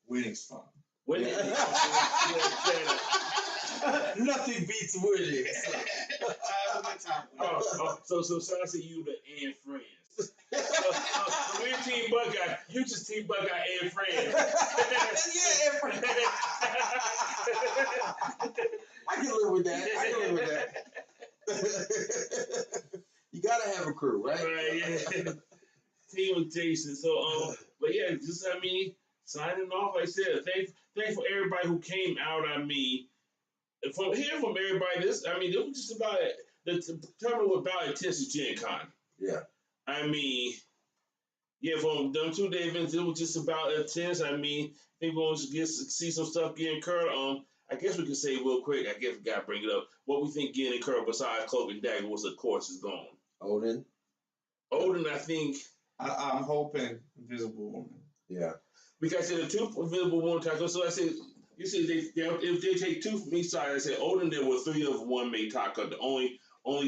Winning's fun. Winning. Nothing beats winning. So Sean said you the and friends. So we're Team Buckeye. You just Team Buckeye and friends. Yeah, and friends. I can live with that. You gotta have a crew, right? Right. Yeah. Team adjacent. So but yeah, signing off. Like I said, thanks for everybody who came out. From hearing from everybody, it was just about the tournament was about intense Gen Con. Yeah. From them 2-day events, it was just about intense. People want to see some stuff getting incurred. I guess we could say real quick. I guess we gotta bring it up. What we think getting incurred besides Cloak and Dagger, was of course is gone. Odin, I think. I'm hoping Invisible Woman. Yeah. Because the 2 Invisible Woman tacos. So I said. You see, if they take 2 from each side, I said Odin, there were 3 of 1 made taco. The only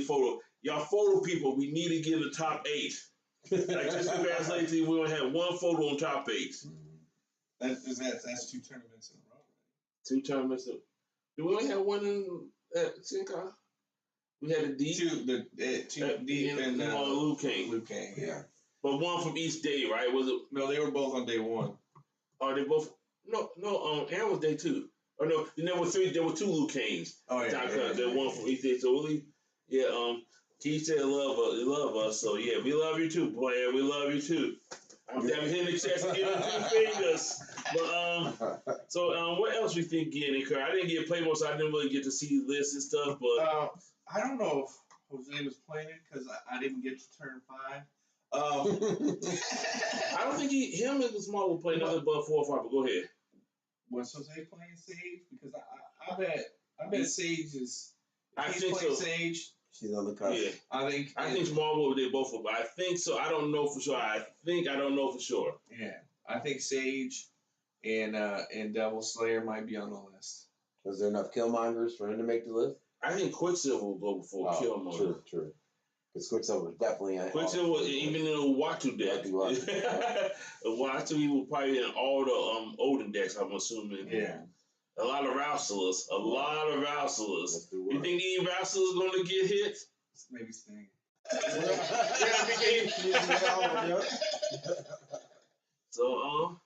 photo. Y'all photo people, we need to get in the top 8. Like just past lately, we only had 1 photo on top 8. That's 2 tournaments in a row. 2 tournaments. Do we only have 1 in Sinkai? We had a deep. 2 deep and Luke King. Luke King, yeah. But 1 from each day, right? Was it? No, they were both on day 1. Are they both? No. Aaron was day 2. Or no, there were 3. There were 2 Luke Kings. Oh yeah. There 1 from each day. So really, Keith said love us. So yeah, we love you too, player. We love you too. I'm hitting the chest and giving 2 fingers. But what else we think getting incurred? I didn't get Playboy, so I didn't really get to see lists and stuff. But I don't know if Jose was playing it because I didn't get to turn 5. I don't think him and the small will play another but 4 or 5. But go ahead. Was Jose playing Sage? Because I bet Sage is. I He's think playing so. Sage. She's on the cusp. Yeah. I think small will they both will, but I think so. I don't know for sure. I don't know for sure. Yeah, I think Sage and Devil Slayer might be on the list. Was there enough Killmongers for him to make the list? I think Quicksilver will go before Killmonger. True. Because Quicksilver is definitely Quicksilver, even in a Watu deck. Watu, he will probably in all the Odin decks, I'm assuming. Yeah. A lot of Rouselers. You think any Rouselers going to get hit? Maybe Sting. So,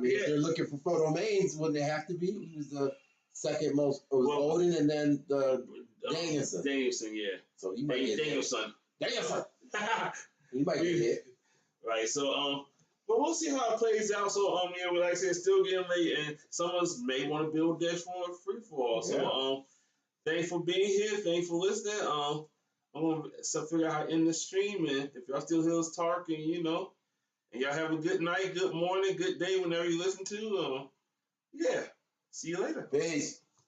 if they're looking for photo mains, wouldn't it have to be? He was the second most. It was Odin and then the Danielson. Yeah. So he might get Danielson. He might get hit. Right. So, but we'll see how it plays out. So, like I said, still getting late, and some of us may want to build decks for a free fall. Yeah. So, thanks for being here. Thanks for listening. I'm gonna figure out how to end the stream, and if y'all still hear us talking, and y'all have a good night, good morning, good day, whenever you listen to. See you later. Peace.